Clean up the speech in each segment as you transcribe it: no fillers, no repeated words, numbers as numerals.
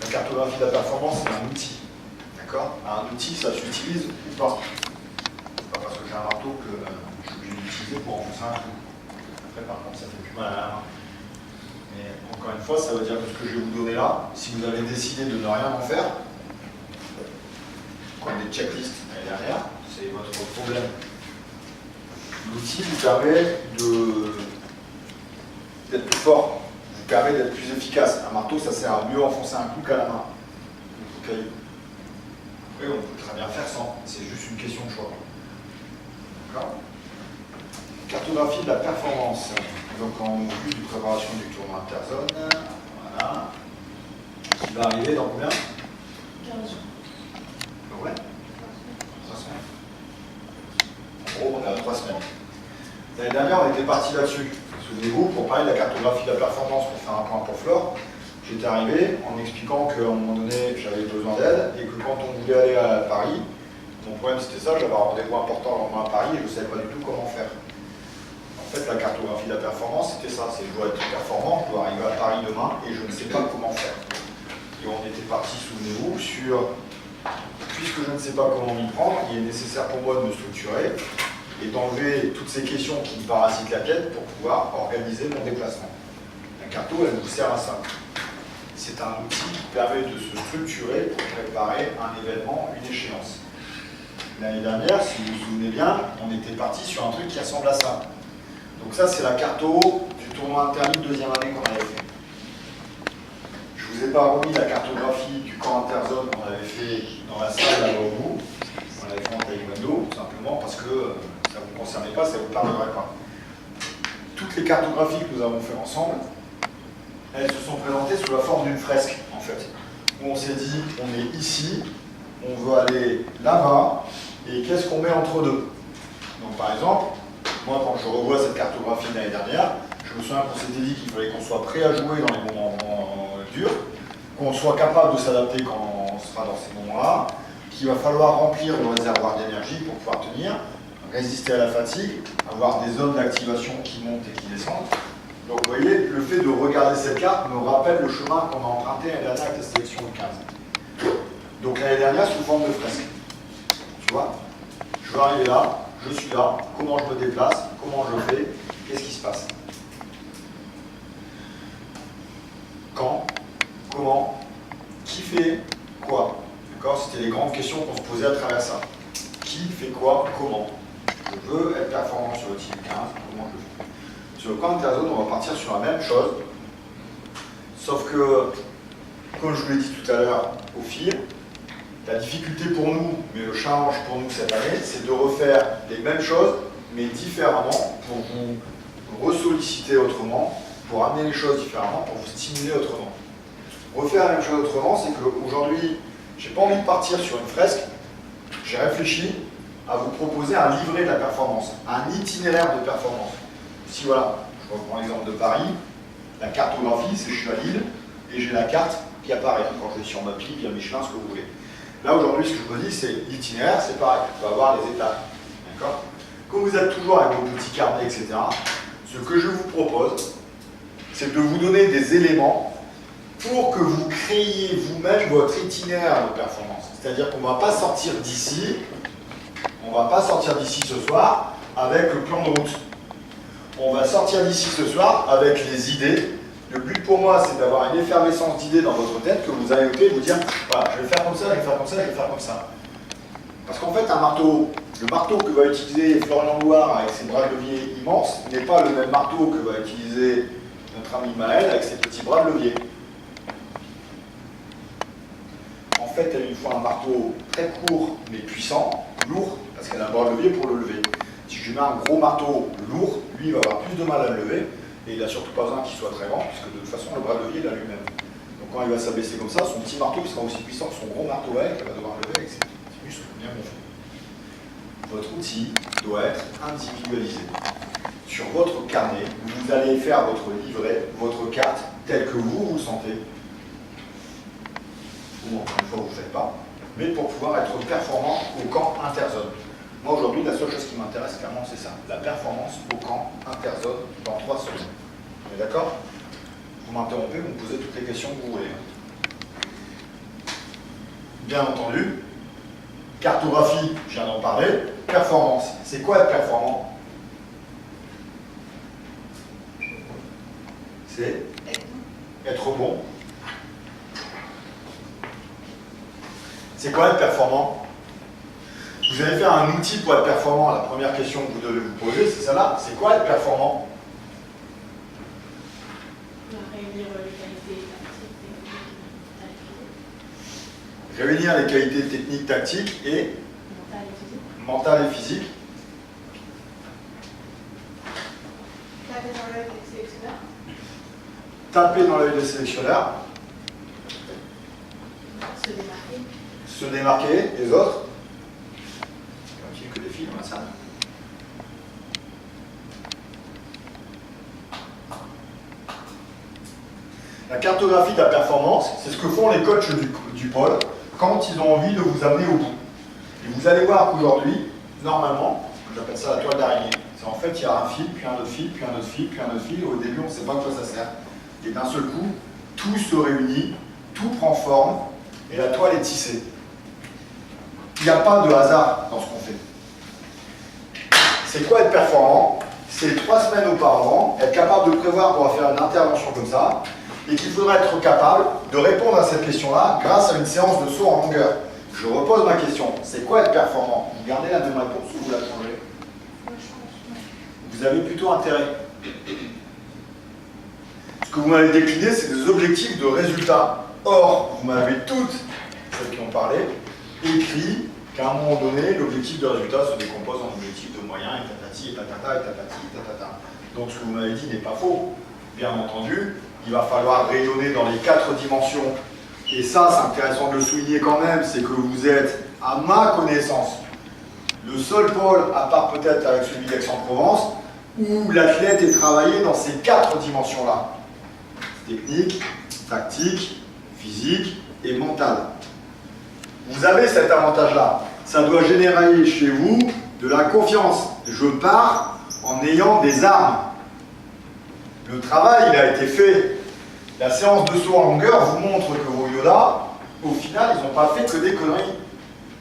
La cartographie de la performance, c'est un outil. D'accord? Un outil, ça s'utilise ou pas. C'est pas parce que j'ai un marteau que je suis obligé d'utiliser pour enfoncer un clou. Après, par contre, ça fait plus mal à la main. Mais encore une fois, ça veut dire que ce que je vais vous donner là, si vous avez décidé de ne rien en faire, comme des checklists l'année dernière, c'est votre problème. L'outil vous permet d'être plus fort, vous permet d'être plus efficace. Un marteau, ça sert à mieux enfoncer un clou qu'à la main. Après, on peut très bien faire sans, c'est juste une question de choix. D'accord? Cartographie de la performance. Donc en vue de préparation du tournoi interzone, voilà, qui va arriver dans combien? 15 jours. Ouais. 3 semaines. En gros, on est à 3 semaines. L'année dernière, on était parti là-dessus. Souvenez-vous, pour parler de la cartographie de la performance, pour faire un point pour Flore, j'étais arrivé en expliquant qu'à un moment donné, j'avais besoin d'aide et que quand on voulait aller à Paris, mon problème c'était ça, j'avais un rendez-vous important le lendemain à Paris et je ne savais pas du tout comment faire. En fait, la cartographie de la performance, c'était ça, c'est je dois être performant, je dois arriver à Paris demain et je ne sais pas comment faire. Et on était parti, souvenez-vous, sur puisque je ne sais pas comment m'y prendre, il est nécessaire pour moi de me structurer et d'enlever toutes ces questions qui me parasitent la tête pour pouvoir organiser mon déplacement. La carto, elle nous sert à ça. C'est un outil qui permet de se structurer pour préparer un événement, une échéance. L'année dernière, si vous vous souvenez bien, on était parti sur un truc qui ressemble à ça. Donc ça, c'est la carto du tournoi interligue deuxième année qu'on avait fait. Je ne vous ai pas remis la cartographie du camp interzone qu'on avait fait dans la salle là au bout. On l'avait fait en taekwondo, tout simplement parce que ça ne vous concernait pas, ça ne vous parlerait pas. Toutes les cartographies que nous avons fait ensemble, elles se sont présentées sous la forme d'une fresque, en fait. Où on s'est dit, on est ici, on veut aller là-bas, et qu'est-ce qu'on met entre deux? Donc par exemple, moi quand je revois cette cartographie de l'année dernière, je me souviens qu'on s'était dit qu'il fallait qu'on soit prêt à jouer dans les moments durs, qu'on soit capable de s'adapter quand on sera dans ces moments-là, qu'il va falloir remplir le réservoir d'énergie pour pouvoir tenir, résister à la fatigue, avoir des zones d'activation qui montent et qui descendent. Donc vous voyez, le fait de regarder cette carte me rappelle le chemin qu'on a emprunté l'année dernière avec la sélection de 15. Donc l'année dernière sous forme de fresque. Tu vois, je veux arriver là, je suis là, comment je me déplace, comment je fais, qu'est-ce qui se passe? Quand, comment, qui fait quoi? D'accord? C'était les grandes questions qu'on se posait à travers ça. Qui fait quoi, comment? Je veux être performant sur le team 15, comment je le fais? Sur le camp interzone, on va partir sur la même chose, sauf que, comme je vous l'ai dit tout à l'heure, au fil, la difficulté pour nous, mais le challenge pour nous cette année, c'est de refaire les mêmes choses, mais différemment, pour vous ressolliciter autrement, pour amener les choses différemment, pour vous stimuler autrement. Refaire la même chose autrement, c'est qu'aujourd'hui, j'ai pas envie de partir sur une fresque, j'ai réfléchi à vous proposer un livret de la performance, un itinéraire de performance. Si voilà, je reprends l'exemple de Paris, la cartographie, c'est je suis à Lille, et j'ai la carte qui apparaît quand je vais sur Mappy, via Michelin, ce que vous voulez. Là aujourd'hui, ce que je vous dis, c'est l'itinéraire, c'est pareil, on va avoir les étapes. D'accord? Comme vous êtes toujours avec vos petits carnets, etc., ce que je vous propose, c'est de vous donner des éléments pour que vous créiez vous-même votre itinéraire de performance. C'est-à-dire qu'on ne va pas sortir d'ici, ce soir avec le plan de route. On va sortir d'ici ce soir avec les idées. Le but pour moi, c'est d'avoir une effervescence d'idées dans votre tête que vous allez noter et vous dire, voilà, je vais faire comme ça, je vais faire comme ça, je vais faire comme ça. Parce qu'en fait, un marteau, le marteau que va utiliser Florian Loire avec ses bras de levier immenses n'est pas le même marteau que va utiliser notre ami Maël avec ses petits bras de levier. En fait, elle a une fois un marteau très court mais puissant, lourd, parce qu'elle a un bras de levier pour le lever. Si je lui mets un gros marteau lourd, lui il va avoir plus de mal à le lever, et il n'a surtout pas besoin qu'il soit très grand, puisque de toute façon le bras de levier il a lui-même. Donc quand il va s'abaisser comme ça, son petit marteau qui sera aussi puissant que son gros marteau avec, il va devoir le lever avec ses petits muscles bien gonflés. Votre outil doit être individualisé. Sur votre carnet, vous allez faire votre livret, votre carte, telle que vous le sentez. Ou encore une fois, vous ne le faites pas, mais pour pouvoir être performant au camp interzone. Moi aujourd'hui, la seule chose qui m'intéresse clairement, c'est ça, la performance au camp interzone dans 3 semaines. On est d'accord? Vous m'interrompez, vous me posez toutes les questions que vous voulez. bien entendu. Cartographie, je viens d'en parler. Performance, c'est quoi être performant? C'est être bon. C'est quoi être performant? Vous allez faire un outil pour être performant. La première question que vous devez vous poser, c'est celle-là. C'est quoi être performant? Réunir les qualités techniques, tactiques et mentales et physiques. Taper dans l'œil des sélectionneurs. Taper dans l'œil des sélectionneurs. Se démarquer. Se démarquer des autres. Il n'y a que des films, hein, ça. La cartographie de la performance, c'est ce que font les coachs du pôle quand ils ont envie de vous amener au bout. Et vous allez voir qu'aujourd'hui, normalement, j'appelle ça la toile d'araignée. C'est en fait, il y a un fil, puis un autre fil, puis un autre fil, puis un autre fil. Au début, on ne sait pas à quoi ça sert. Et d'un seul coup, tout se réunit, tout prend forme, et la toile est tissée. Il n'y a pas de hasard dans ce qu'on fait. C'est quoi être performant? C'est 3 semaines auparavant, être capable de prévoir qu'on va faire une intervention comme ça, et qu'il faudra être capable de répondre à cette question-là grâce à une séance de saut en longueur. Je repose ma question. C'est quoi être performant? Vous gardez la même réponse ou vous la changez? Vous avez plutôt intérêt. Ce que vous m'avez décliné, c'est des objectifs de résultats. Or, vous m'avez toutes, celles qui ont parlé, écrit qu'à un moment donné, l'objectif de résultat se décompose en objectif de moyens, et tatati, et tatata, et tatati, et tatata. Donc ce que vous m'avez dit n'est pas faux. Bien entendu, il va falloir rayonner dans les 4 dimensions. Et ça, c'est intéressant de le souligner quand même, c'est que vous êtes, à ma connaissance, le seul pôle, à part peut-être avec celui d'Aix-en-Provence, où l'athlète est travaillé dans ces 4 dimensions-là. Technique, tactique, physique et mental. Vous avez cet avantage-là. Ça doit générer chez vous de la confiance. Je pars en ayant des armes. Le travail, il a été fait. La séance de saut en longueur vous montre que vos Yoda, au final, ils n'ont pas fait que des conneries.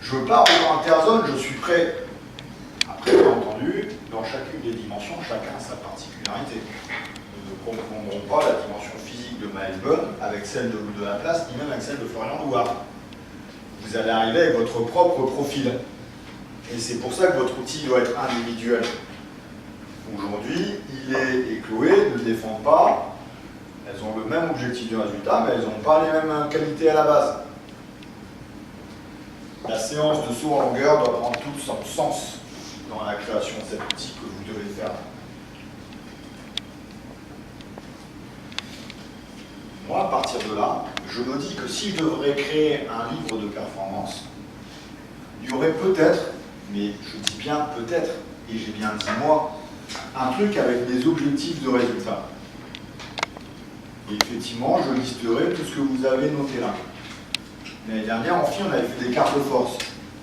Je pars en interzone, je suis prêt. Après, bien entendu, dans chacune des dimensions, chacun a sa particularité. Nous ne confondrons pas la dimension physique de Maël Bonne avec celle de la place, ni même avec celle de Florian Douard. Vous allez arriver avec votre propre profil. Et c'est pour ça que votre outil doit être individuel. Aujourd'hui, il et Chloé ne défendent pas. Elles ont le même objectif de résultat, mais elles n'ont pas les mêmes qualités à la base. La séance de saut en longueur doit prendre tout son sens dans la création de cet outil que vous devez faire. Moi, à partir de là, je me dis que si je devrais créer un livre de performance, il y aurait peut-être, mais je dis bien peut-être, et j'ai bien dit moi, un truc avec des objectifs de résultat. Et effectivement, je listerai tout ce que vous avez noté là. L'année dernière, en FI, on avait fait des cartes de force.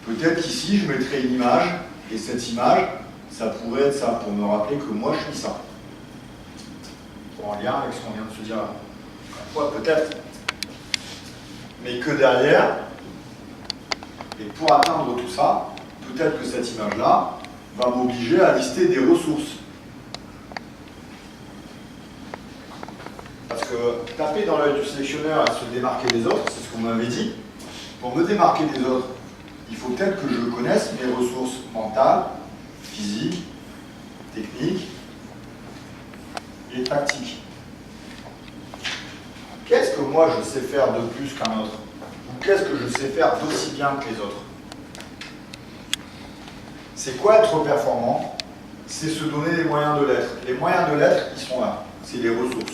Peut-être qu'ici, je mettrai une image, et cette image, ça pourrait être ça, pour me rappeler que moi, je suis ça. En lien avec ce qu'on vient de se dire là. Parfois, peut-être. Mais que derrière, et pour atteindre tout ça, peut-être que cette image-là va m'obliger à lister des ressources. Parce que taper dans l'œil du sélectionneur et se démarquer des autres, c'est ce qu'on m'avait dit. Pour me démarquer des autres, il faut peut-être que je connaisse mes ressources mentales, physiques, techniques et tactiques. Qu'est-ce que moi je sais faire de plus qu'un autre? Ou qu'est-ce que je sais faire d'aussi bien que les autres? C'est quoi être performant? C'est se donner les moyens de l'être. Les moyens de l'être, ils sont là. C'est les ressources.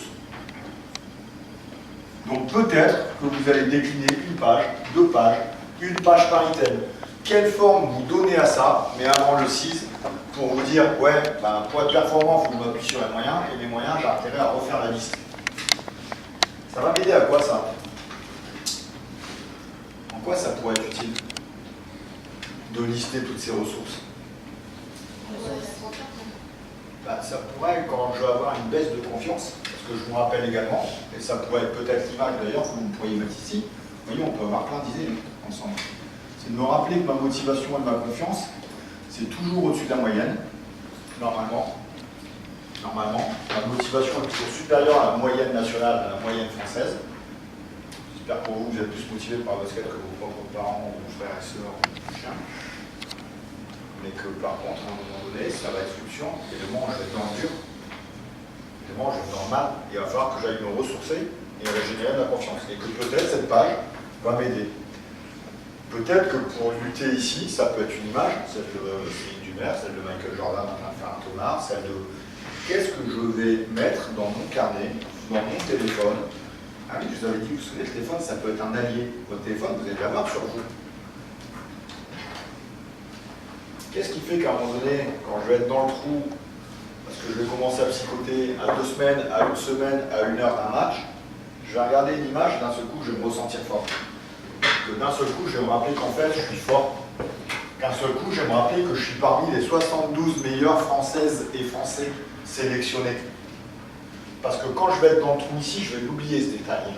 Donc peut-être que vous allez décliner une page, 2 pages, une page par item. Quelle forme vous donnez à ça, mais avant le 6, pour vous dire, ouais, ben, pour être performant, il faut que je m'appuie sur les moyens, et les moyens, j'ai intérêt à refaire la liste. Ça va m'aider à quoi ça? En quoi ça pourrait être utile de lister toutes ces ressources? Bah, ça pourrait, quand je vais avoir une baisse de confiance, parce que je me rappelle également, et ça pourrait être peut-être l'image d'ailleurs que vous pourriez mettre ici, vous voyez, on peut avoir plein d'idées. ensemble. C'est de me rappeler que ma motivation et ma confiance, c'est toujours au-dessus de la moyenne, normalement. Normalement, la motivation est toujours supérieure à la moyenne nationale, à la moyenne française. J'espère que pour vous, vous êtes plus motivé par le basket que vos propres parents, ou vos frères et sœurs, ou vos chiens. Mais que par contre, à un moment donné, ça va être fluctuant. Et le moment où je vais être dans le dur, et le moment où je vais être dans le mal, il va falloir que j'aille me ressourcer et régénérer de la confiance. Et que peut-être cette page va m'aider. Peut-être que pour lutter ici, ça peut être une image, celle de Céline Dumer, celle de Michael Jordan en train de faire un tonard, celle de qu'est-ce que je vais mettre dans mon carnet, dans mon téléphone. Ah oui, je vous avais dit, vous vous souvenez, le téléphone, ça peut être un allié. Votre téléphone, vous allez l'avoir sur vous. Qu'est-ce qui fait qu'à un moment donné, quand je vais être dans le trou, parce que je vais commencer à psychoter à 2 semaines, à 1 semaine, à 1 heure d'un match, je vais regarder une image, d'un seul coup, je vais me ressentir fort. Que d'un seul coup, je vais me rappeler qu'en fait, je suis fort. Qu'un seul coup, je vais me rappeler que je suis parmi les 72 meilleures Françaises et Français sélectionnés. Parce que quand je vais être dans le trou ici, je vais l'oublier ce détail.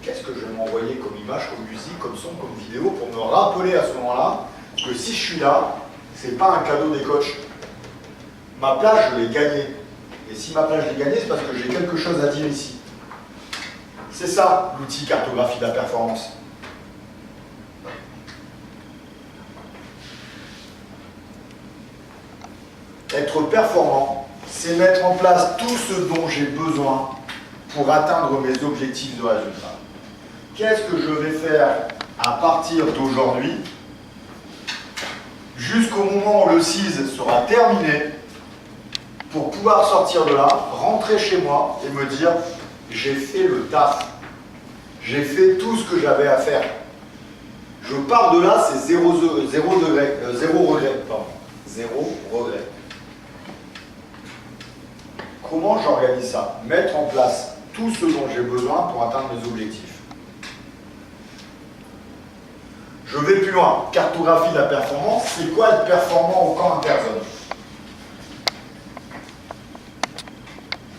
Qu'est-ce que je vais m'envoyer comme image, comme musique, comme son, comme vidéo, pour me rappeler à ce moment-là que si je suis là, c'est pas un cadeau des coachs. Ma place, je l'ai gagnée. Et si ma place, je l'ai gagnée, c'est parce que j'ai quelque chose à dire ici. C'est ça, l'outil cartographie de la performance. Être performant, c'est mettre en place tout ce dont j'ai besoin pour atteindre mes objectifs de résultat. Qu'est-ce que je vais faire à partir d'aujourd'hui jusqu'au moment où le CIS sera terminé pour pouvoir sortir de là, rentrer chez moi et me dire j'ai fait le taf, j'ai fait tout ce que j'avais à faire. Je pars de là, c'est zéro regret. Zéro regret. Comment j'organise ça? Mettre en place tout ce dont j'ai besoin pour atteindre mes objectifs. Je vais plus loin. Cartographie de la performance, c'est quoi être performant au camp interzone?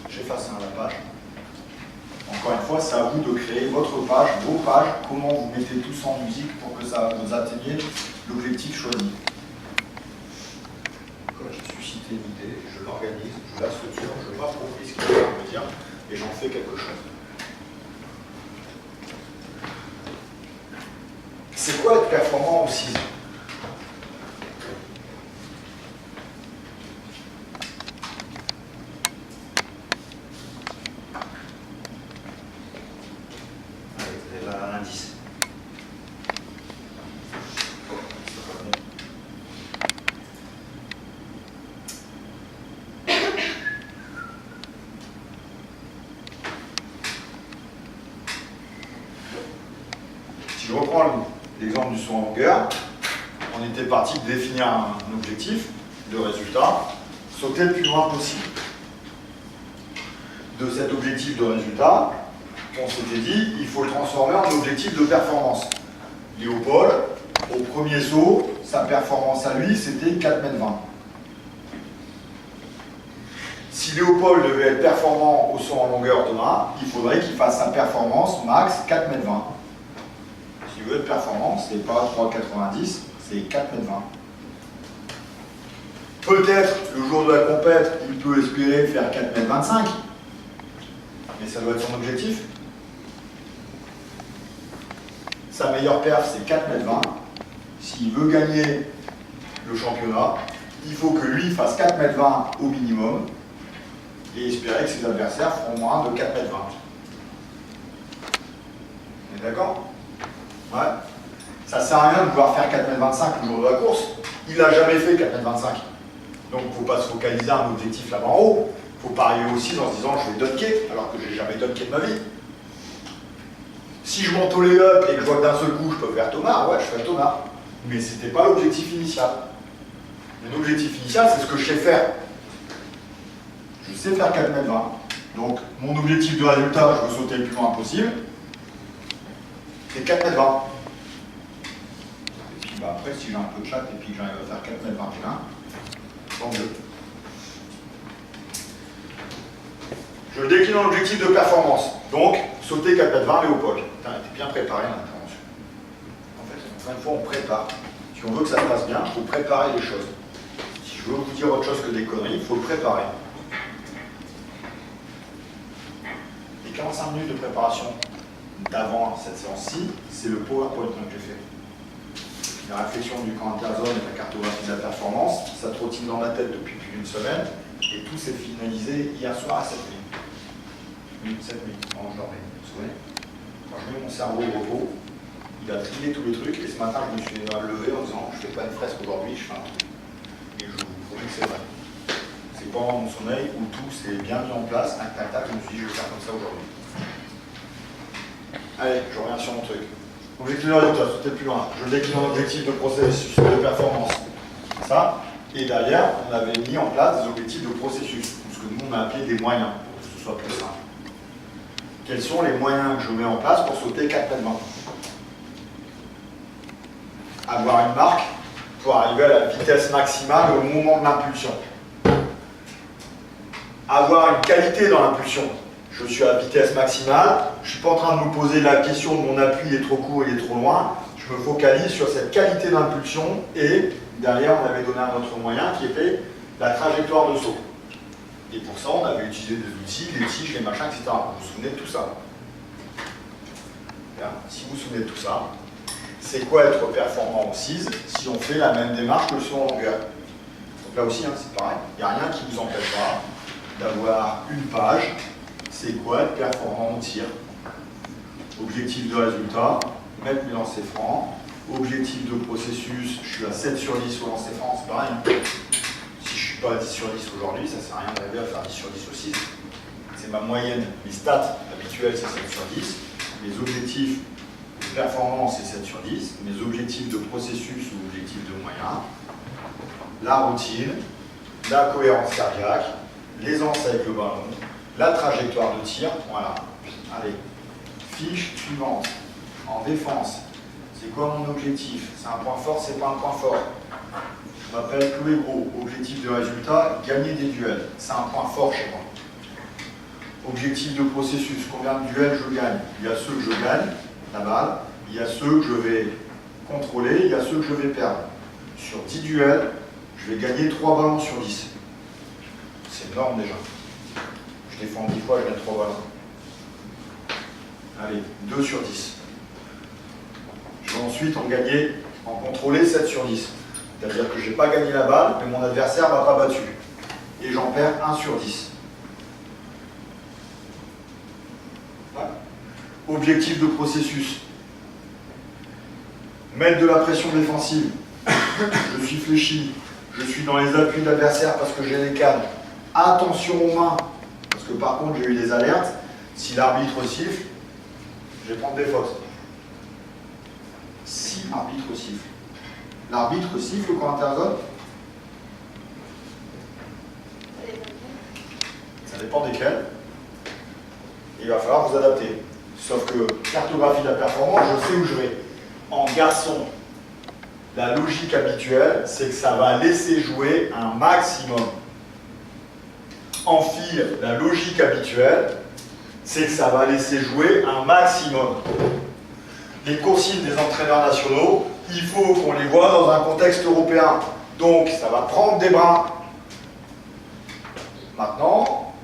J'efface la page. Encore une fois, c'est à vous de créer votre page, vos pages, comment vous mettez tous en musique pour que ça vous atteigniez l'objectif choisi. Quand j'ai suscité l'idée, je l'organise, je la structure, je m'approprie ce qu'il va me dire et j'en fais quelque chose. C'est quoi être performant au CIS? Allez, vous avez un indice. Si je reprends l'exemple du saut en longueur, on était parti de définir un objectif de résultat, sauter le plus loin possible. De cet objectif de résultat, on s'était dit il faut le transformer en objectif de performance. Léopold, au premier saut, sa performance à lui, c'était 4,20 m. Si Léopold devait être performant au saut en longueur demain, il faudrait qu'il fasse sa performance max 4,20 m. Si vous veut être performant, ce n'est pas 3,90, c'est 4,20 m. Peut-être, le jour de la compète, il peut espérer faire 4,25 m, mais ça doit être son objectif. Sa meilleure perf, c'est 4,20 m. S'il veut gagner le championnat, il faut que lui fasse 4,20 m au minimum et espérer que ses adversaires feront moins de 4,20 m. On est d'accord? Ouais. Ça sert à rien de vouloir faire 4,25 m le jour de la course. Il n'a jamais fait 4,25 m. Donc il ne faut pas se focaliser à un objectif là-bas en haut. Il faut pas arriver aussi en se disant je vais dunker, alors que je n'ai jamais dunké de ma vie. Si je monte au lay-up et que je vois que d'un seul coup je peux faire tonard, ouais, je fais le tonard. Mais ce n'était pas l'objectif initial. Mon objectif initial, c'est ce que je sais faire. Je sais faire 4,20 m. Donc mon objectif de résultat, je veux sauter le plus loin possible. C'est 4,20 m. Et puis bah, après, si j'ai un peu de chat et puis que j'arrive à faire 4,21 m, tant mieux. Je le décline en objectif de performance. Donc, sauter 4 mètres 20, aller au POC. Putain, t'es bien préparé dans l'intervention. En fait, encore une fois, on prépare. Si on veut que ça se passe bien, il faut préparer les choses. Si je veux vous dire autre chose que des conneries, il faut le préparer. Les 45 minutes de préparation d'avant cette séance-ci, c'est le PowerPoint que j'ai fait. La réflexion du camp interzone et la cartographie de la performance, ça trottine dans ma tête depuis plus d'une semaine, et tout s'est finalisé hier soir à 7 nuit. 7 nuits, quand je dormais, vous vous souvenez? Quand je mets mon cerveau au repos, il a trié tous les trucs, et ce matin je me suis levé en disant je fais pas une fresque aujourd'hui, je fais un truc. Et je vous promets que c'est vrai. C'est pendant mon sommeil où tout s'est bien mis en place, tac tac tac, je me suis dit je vais faire comme ça aujourd'hui. Allez, je reviens sur mon truc. Objectif de résultat, c'était plus loin. Je décline en objectif de processus de performance. Ça. Et derrière, on avait mis en place des objectifs de processus, ce que nous on a appelé des moyens, pour que ce soit plus simple. Quels sont les moyens que je mets en place pour sauter 4 mètres 20 ? Avoir une marque pour arriver à la vitesse maximale au moment de l'impulsion. Avoir une qualité dans l'impulsion. Je suis à la vitesse maximale, je ne suis pas en train de me poser la question de mon appui, il est trop court, il est trop loin. Je me focalise sur cette qualité d'impulsion et derrière, on avait donné un autre moyen qui était la trajectoire de saut. Et pour ça, on avait utilisé des outils, les tiges, les machins, etc. Vous vous souvenez de tout ça? Bien. Si vous vous souvenez de tout ça, c'est quoi être performant au CIS si on fait la même démarche que le saut en longueur? Donc là aussi, hein, c'est pareil. Il n'y a rien qui vous empêchera d'avoir une page. C'est quoi être performant au tir? Objectif de résultat, mettre mes lancers francs. Objectif de processus, je suis à 7 sur 10 au lancer franc, c'est pareil. Si je ne suis pas à 10 sur 10 aujourd'hui, ça ne sert à rien d'arriver à faire 10 sur 10 aussi. C'est ma moyenne. Les stats habituelles, c'est 7 sur 10. Mes objectifs de performance, c'est 7 sur 10. Mes objectifs de processus ou objectifs de moyen. La routine, la cohérence cardiaque, l'aisance avec le ballon, la trajectoire de tir. Voilà. Allez. Fiche suivante. En défense. C'est quoi mon objectif? C'est un point fort, c'est pas un point fort. Je m'appelle Chloé Gros. Objectif de résultat, gagner des duels. C'est un point fort chez moi. Objectif de processus, combien de duels je gagne? Il y a ceux que je gagne, la balle. Il y a ceux que je vais contrôler, il y a ceux que je vais perdre. Sur 10 duels, je vais gagner 3 ballons sur 10. C'est énorme déjà. Je défends 10 fois, je gagne 3 ballons. Allez, 2 sur 10. Je vais ensuite en contrôler 7 sur 10. C'est-à-dire que je n'ai pas gagné la balle, mais mon adversaire ne m'a pas battu. Et j'en perds 1 sur 10. Voilà. Objectif de processus. Mettre de la pression défensive. Je suis fléchi. Je suis dans les appuis de l'adversaire parce que j'ai les cannes. Attention aux mains. Parce que par contre, j'ai eu des alertes. Si l'arbitre siffle, je vais prendre des fautes. Si l'arbitre siffle. L'arbitre siffle quand interzone? Ça dépend desquels. Il va falloir vous adapter. Sauf que cartographie de la performance, je sais où je vais. En garçon, la logique habituelle, c'est que ça va laisser jouer un maximum. En fille, la logique habituelle, c'est que ça va laisser jouer un maximum. Les consignes des entraîneurs nationaux, il faut qu'on les voit dans un contexte européen. Donc, ça va prendre des brins. Maintenant,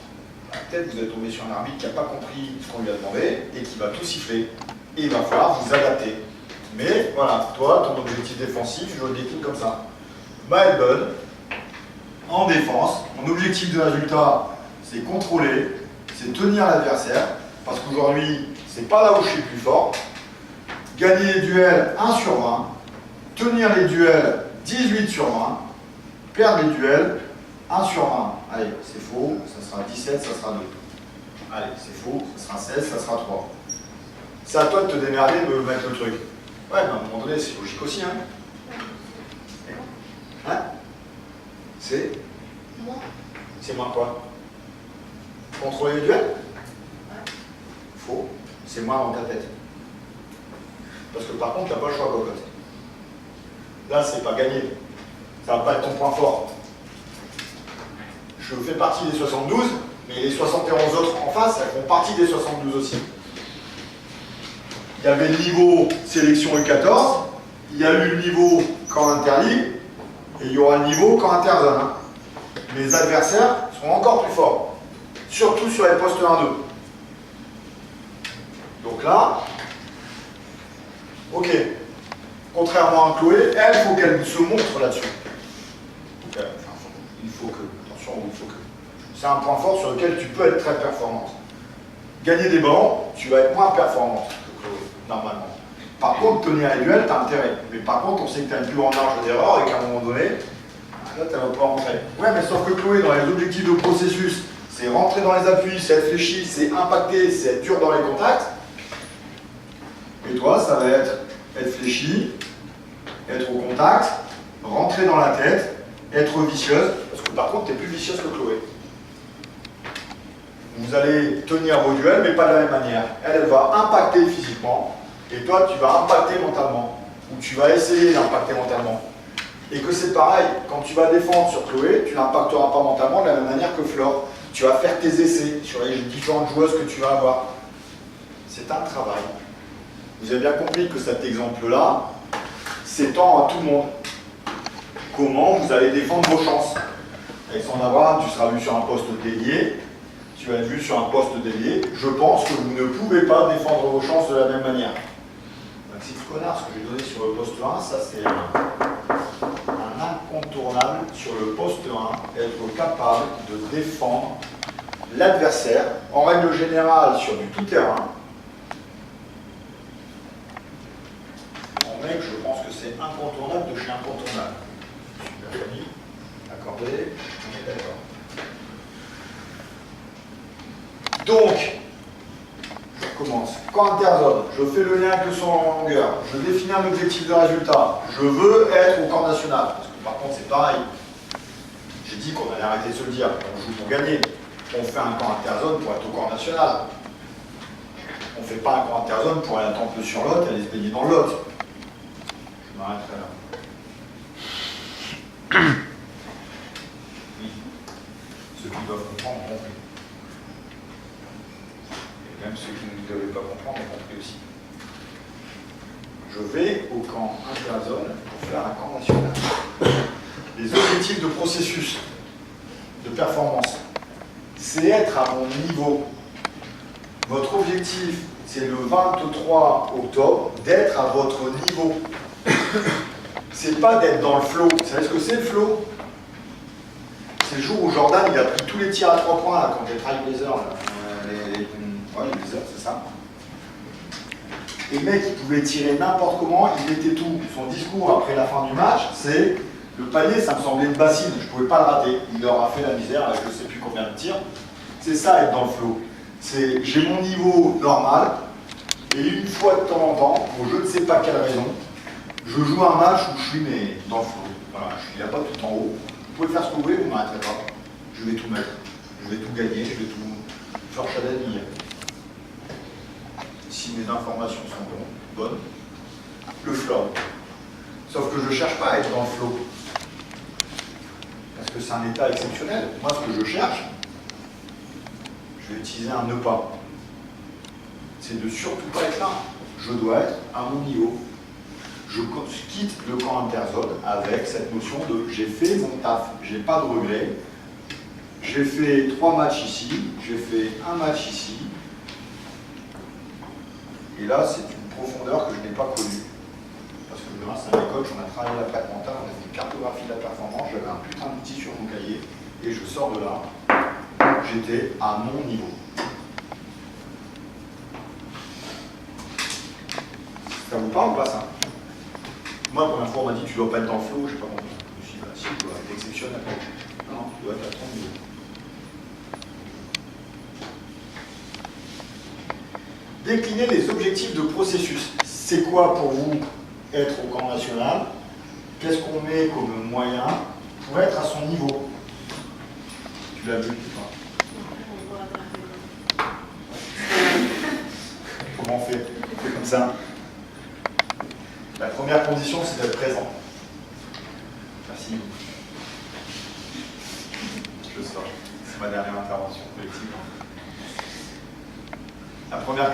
peut-être vous êtes tombé sur un arbitre qui n'a pas compris ce qu'on lui a demandé et qui va tout siffler. Et il va falloir vous adapter. Mais voilà, toi, ton objectif défensif, je le décline comme ça. Ma est bonne. En défense, mon objectif de résultat, c'est contrôler, c'est tenir l'adversaire. Parce qu'aujourd'hui, c'est pas là où je suis le plus fort. Gagner les duels 1 sur 20, tenir les duels 18 sur 20, perdre les duels 1 sur 20. Allez, c'est faux, ça sera 17, ça sera 2. Allez, c'est faux, ça sera 16, ça sera 3. C'est à toi de te démerder, de me mettre le truc. Ouais, mais à un moment donné, c'est logique aussi, hein. Hein? C'est? Moi. C'est moins quoi? Contrôler les duels? Faux, c'est moins dans ta tête. Parce que par contre, tu n'as pas le choix, cocotte. Là, c'est pas gagné. Ça va pas être ton point fort. Je fais partie des 72, Mais les 71 autres en face, elles font partie des 72 aussi. Il y avait le niveau sélection U14, il y a eu le niveau camp interligue, et il y aura le niveau camp interzone. Hein. Les adversaires seront encore plus forts, surtout sur les postes 1-2. Donc là, ok, contrairement à Chloé, elle, il faut qu'elle se montre là-dessus. Il faut que, attention, il faut que. C'est un point fort sur lequel tu peux être très performante. Gagner des ballons, tu vas être moins performante que Chloé, normalement. Par contre, tenir les duels, tu as intérêt. Mais par contre, on sait que tu as une plus grande marge d'erreur et qu'à un moment donné, là, tu vas pas rentrer. Ouais, mais sauf que Chloé, dans les objectifs de processus, c'est rentrer dans les appuis, c'est être fléchi, c'est impacter, c'est être dur dans les contacts. Et toi, ça va être fléchi, être au contact, rentrer dans la tête, être vicieuse, parce que par contre, tu es plus vicieuse que Chloé. Vous allez tenir vos duels, mais pas de la même manière. Elle va impacter physiquement, et toi, tu vas impacter mentalement, ou tu vas essayer d'impacter mentalement. Et que c'est pareil, quand tu vas défendre sur Chloé, tu n'impacteras pas mentalement de la même manière que Flore. Tu vas faire tes essais sur les différentes joueuses que tu vas avoir. C'est un travail. Vous avez bien compris que cet exemple-là s'étend à tout le monde. Comment vous allez défendre vos chances. Alexandre, tu seras vu sur un poste délié, tu vas être vu sur un poste délié. Je pense que vous ne pouvez pas défendre vos chances de la même manière. Maxime Connard, ce que j'ai donné sur le poste 1, ça c'est un incontournable sur le poste 1, être capable de défendre l'adversaire, en règle générale sur du tout-terrain. En mec, je pense que c'est incontournable de chez incontournable. Super Camille, accordé, on est d'accord. Donc, je commence. Quand interzone, je fais le lien avec le son en longueur, je définis un objectif de résultat, je veux être au camp national, parce que par contre c'est pareil. J'ai dit qu'on allait arrêter de se le dire, on joue pour gagner. On fait un camp interzone pour être au camp national. On ne fait pas un camp interzone pour aller attendre un peu sur l'autre et aller se baigner dans l'autre. Je m'arrêterai là. Oui. Ceux qui doivent comprendre ont compris. Et même ceux qui ne devaient pas comprendre ont compris aussi. Je vais au camp interzone pour faire un camp national. Les objectifs de processus de performance, c'est être à mon niveau. Votre objectif, c'est le 23 octobre, d'être à votre niveau. C'est pas d'être dans le flow. Vous savez ce que c'est le flow? C'est le jour où Jordan il a pris tous les tirs à 3 points là, quand j'ai travaillé les heures. Ouais, les heures, c'est ça. Et le mec, il pouvait tirer n'importe comment, il mettait tout. Son discours après la fin du match, c'est le panier, ça me semblait une bassine, je ne pouvais pas le rater. Il leur a fait la misère avec je ne sais plus combien de tirs. C'est ça être dans le flow. C'est j'ai mon niveau normal, et une fois de temps en temps, pour je ne sais pas quelle raison, je joue un match où je suis mais dans le flow. Voilà, je suis là-bas tout en haut. Vous pouvez faire ce que vous voulez, vous ne m'arrêterez pas. Je vais tout mettre, je vais tout gagner, je vais tout faire chadadille. Si mes informations sont bonnes, le flow. Sauf que je ne cherche pas à être dans le flow. Parce que c'est un état exceptionnel. Moi, ce que je cherche, je vais utiliser un ne pas. C'est de surtout pas être là. Je dois être à mon niveau. Je quitte le camp interzone avec cette notion de j'ai fait mon taf, j'ai pas de regrets. J'ai fait 3 matchs ici, j'ai fait un match ici. Et là, c'est une profondeur que je n'ai pas connue. Parce que grâce à mes coachs, on a travaillé la plaque mentale, on a fait une cartographie de la performance, j'avais un putain d'outil sur mon cahier, et je sors de là, j'étais à mon niveau. Ça vous parle ou pas ça? Moi, la première fois, on m'a dit tu dois pas être dans le flow, je sais pas compris. Je me suis dit, bah, si, tu dois être exceptionnel. Non, tu dois être à ton niveau. Décliner les objectifs de processus. C'est quoi pour vous être au camp national? Qu'est-ce qu'on met comme moyen pour être à son niveau? Tu l'as vu ou pas? Comment on fait? On fait comme ça. La première condition, c'est d'être présent. Merci. Je le sors. ma dernière intervention collective. La première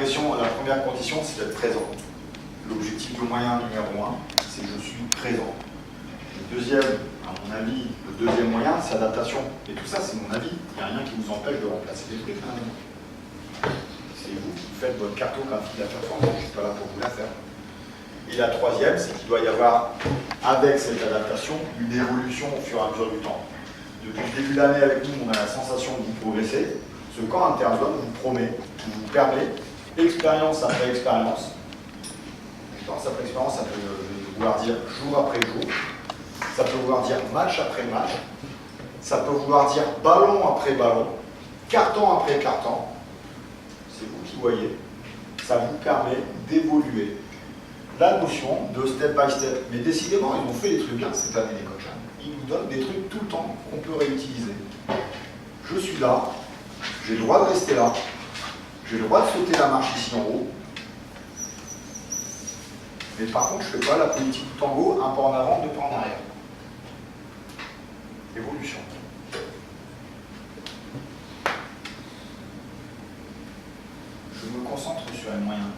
condition, c'est d'être présent. L'objectif de moyen numéro 1, c'est que je suis présent. Le deuxième, à mon avis, le deuxième moyen, c'est l'adaptation. Et tout ça, c'est mon avis. Il n'y a rien qui vous empêche de remplacer les trucs. C'est vous qui faites votre cartographie de la performance. Je ne suis pas là pour vous la faire. Et la troisième, c'est qu'il doit y avoir, avec cette adaptation, une évolution au fur et à mesure du temps. Depuis le début de l'année avec nous, on a la sensation que vous progressez. Ce camp interzone vous promet, vous permet, expérience après expérience. Expérience après expérience, ça peut vouloir dire jour après jour. Ça peut vouloir dire match après match. Ça peut vouloir dire ballon après ballon. Carton après carton. C'est vous qui voyez. Ça vous permet d'évoluer. La notion de step by step. Mais décidément, ils ont fait des trucs bien cette année, les coachs. Ils nous donnent des trucs tout le temps qu'on peut réutiliser. Je suis là, j'ai le droit de rester là, j'ai le droit de sauter la marche ici en haut. Mais par contre, je ne fais pas la politique du tango, un pas en avant, deux pas en arrière. Évolution. Je me concentre sur les moyens.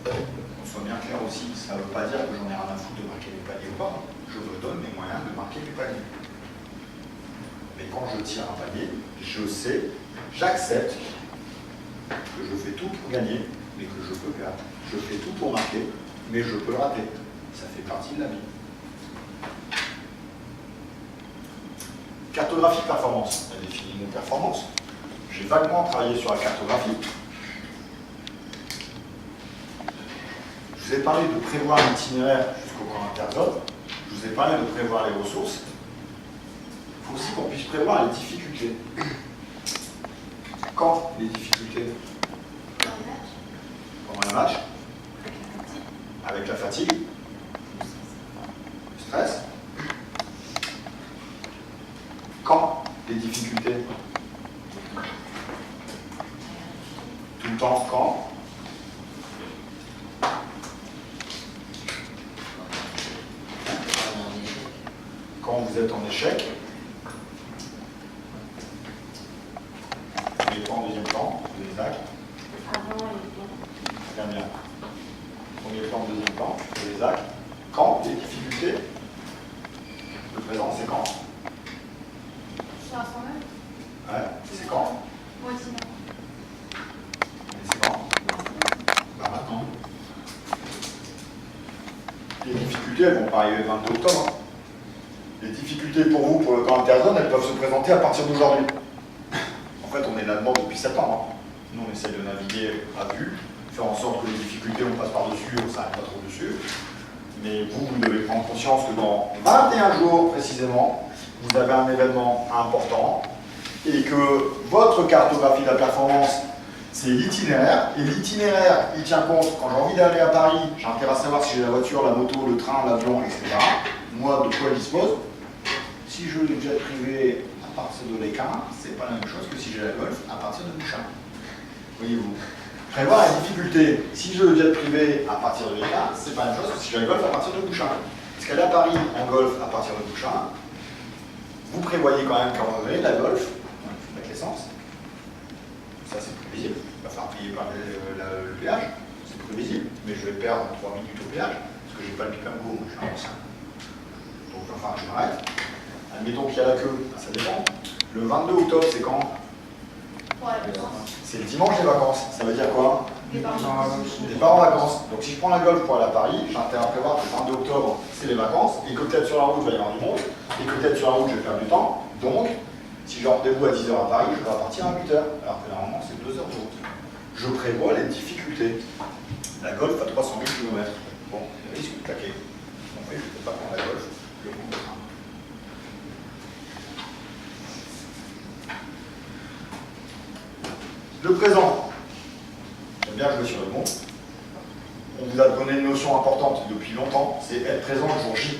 Qu'on soit bien clair aussi, ça ne veut pas dire que j'en ai rien à foutre de marquer mes paliers ou pas. Je me donne les moyens de marquer mes paliers. Mais quand je tire un palier, je sais, j'accepte que je fais tout pour gagner, mais que je peux perdre. Je fais tout pour marquer, mais je peux le rater. Ça fait partie de la vie. Cartographie performance. Elle définit nos performances. J'ai vaguement travaillé sur la cartographie. Je vous ai parlé de prévoir l'itinéraire jusqu'au camp interzone. Je vous ai parlé de prévoir les ressources. Il faut aussi qu'on puisse prévoir les difficultés. Quand les difficultés? Pendant un match. Avec la fatigue. Le stress. Quand les difficultés? Tout le temps, quand? Quand vous êtes en échec. Premier plan, deuxième plan, les actes. Bien, bien. Premier plan, deuxième plan, les actes. Quand les difficultés? Le présent, c'est quand? Ouais, c'est quand? Moi aussi, non. Mais c'est quand? Bah maintenant. Les difficultés, elles vont pas arriver le 22 octobre. Hein. Les difficultés pour vous, pour le camp interzone, elles peuvent se présenter à partir d'aujourd'hui. En fait, on est là-dedans depuis septembre. Hein. Nous, on essaie de naviguer à vue, faire en sorte que les difficultés, on passe par-dessus, on ne s'arrête pas trop dessus. Mais vous, vous devez prendre conscience que dans 21 jours précisément, vous avez un événement important et que votre cartographie de la performance, c'est l'itinéraire. Et l'itinéraire, il tient compte, quand j'ai envie d'aller à Paris, j'ai intérêt à savoir si j'ai la voiture, la moto, le train, l'avion, etc. Moi, de quoi je dispose. Si je le jet privé à partir de l'Équin, c'est pas la même chose que si j'ai la Golf à partir de Bouchain. Voyez-vous. Prévoir la difficulté. Si je le jet privé à partir de l'Équin, c'est pas la même chose que si j'ai la Golf à partir de Bouchain. Parce qu'aller à Paris en Golf à partir de Bouchain, vous prévoyez quand même qu'à un moment donné, la Golf, il faut mettre l'essence. Ça, c'est prévisible. Il va falloir payer par le péage. C'est prévisible. Mais je vais perdre 3 minutes au péage parce que j'ai pas le Picango, moi je suis un ancien. Donc, il va falloir que je m'arrête. Admettons qu'il y a la queue, ça dépend. Le 22 octobre, c'est quand? C'est le dimanche des vacances. Ça veut dire quoi? Départ en vacances. Donc si je prends la Golf pour aller à Paris, j'ai intérêt à prévoir que le 22 octobre, c'est les vacances, et que peut-être sur la route, il va y avoir du monde, et que peut-être sur la route, je vais perdre du temps. Donc, si j'ai rendez-vous à 10h à Paris, je vais partir à 8h, alors que normalement, c'est 2 heures de route. Je prévois les difficultés. La Golf à 300 000 km. Bon, il risque de claquer. Donc oui, je ne peux pas prendre la Golf, le coup de train. Le présent. J'aime bien jouer sur le mot. On vous a donné une notion importante depuis longtemps, c'est être présent le jour J.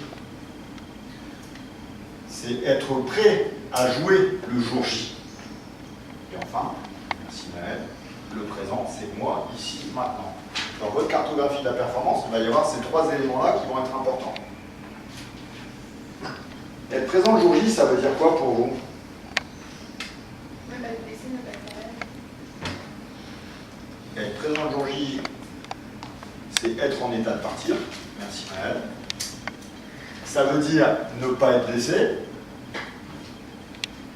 C'est être prêt à jouer le jour J. Et enfin, merci Maëlle, le présent, c'est moi, ici, maintenant. Dans votre cartographie de la performance, il va y avoir ces 3 éléments-là qui vont être importants. Être présent le jour J, ça veut dire quoi pour vous? Même être présent le jour J, c'est être en état de partir. Merci Maël. Ça veut dire ne pas être blessé.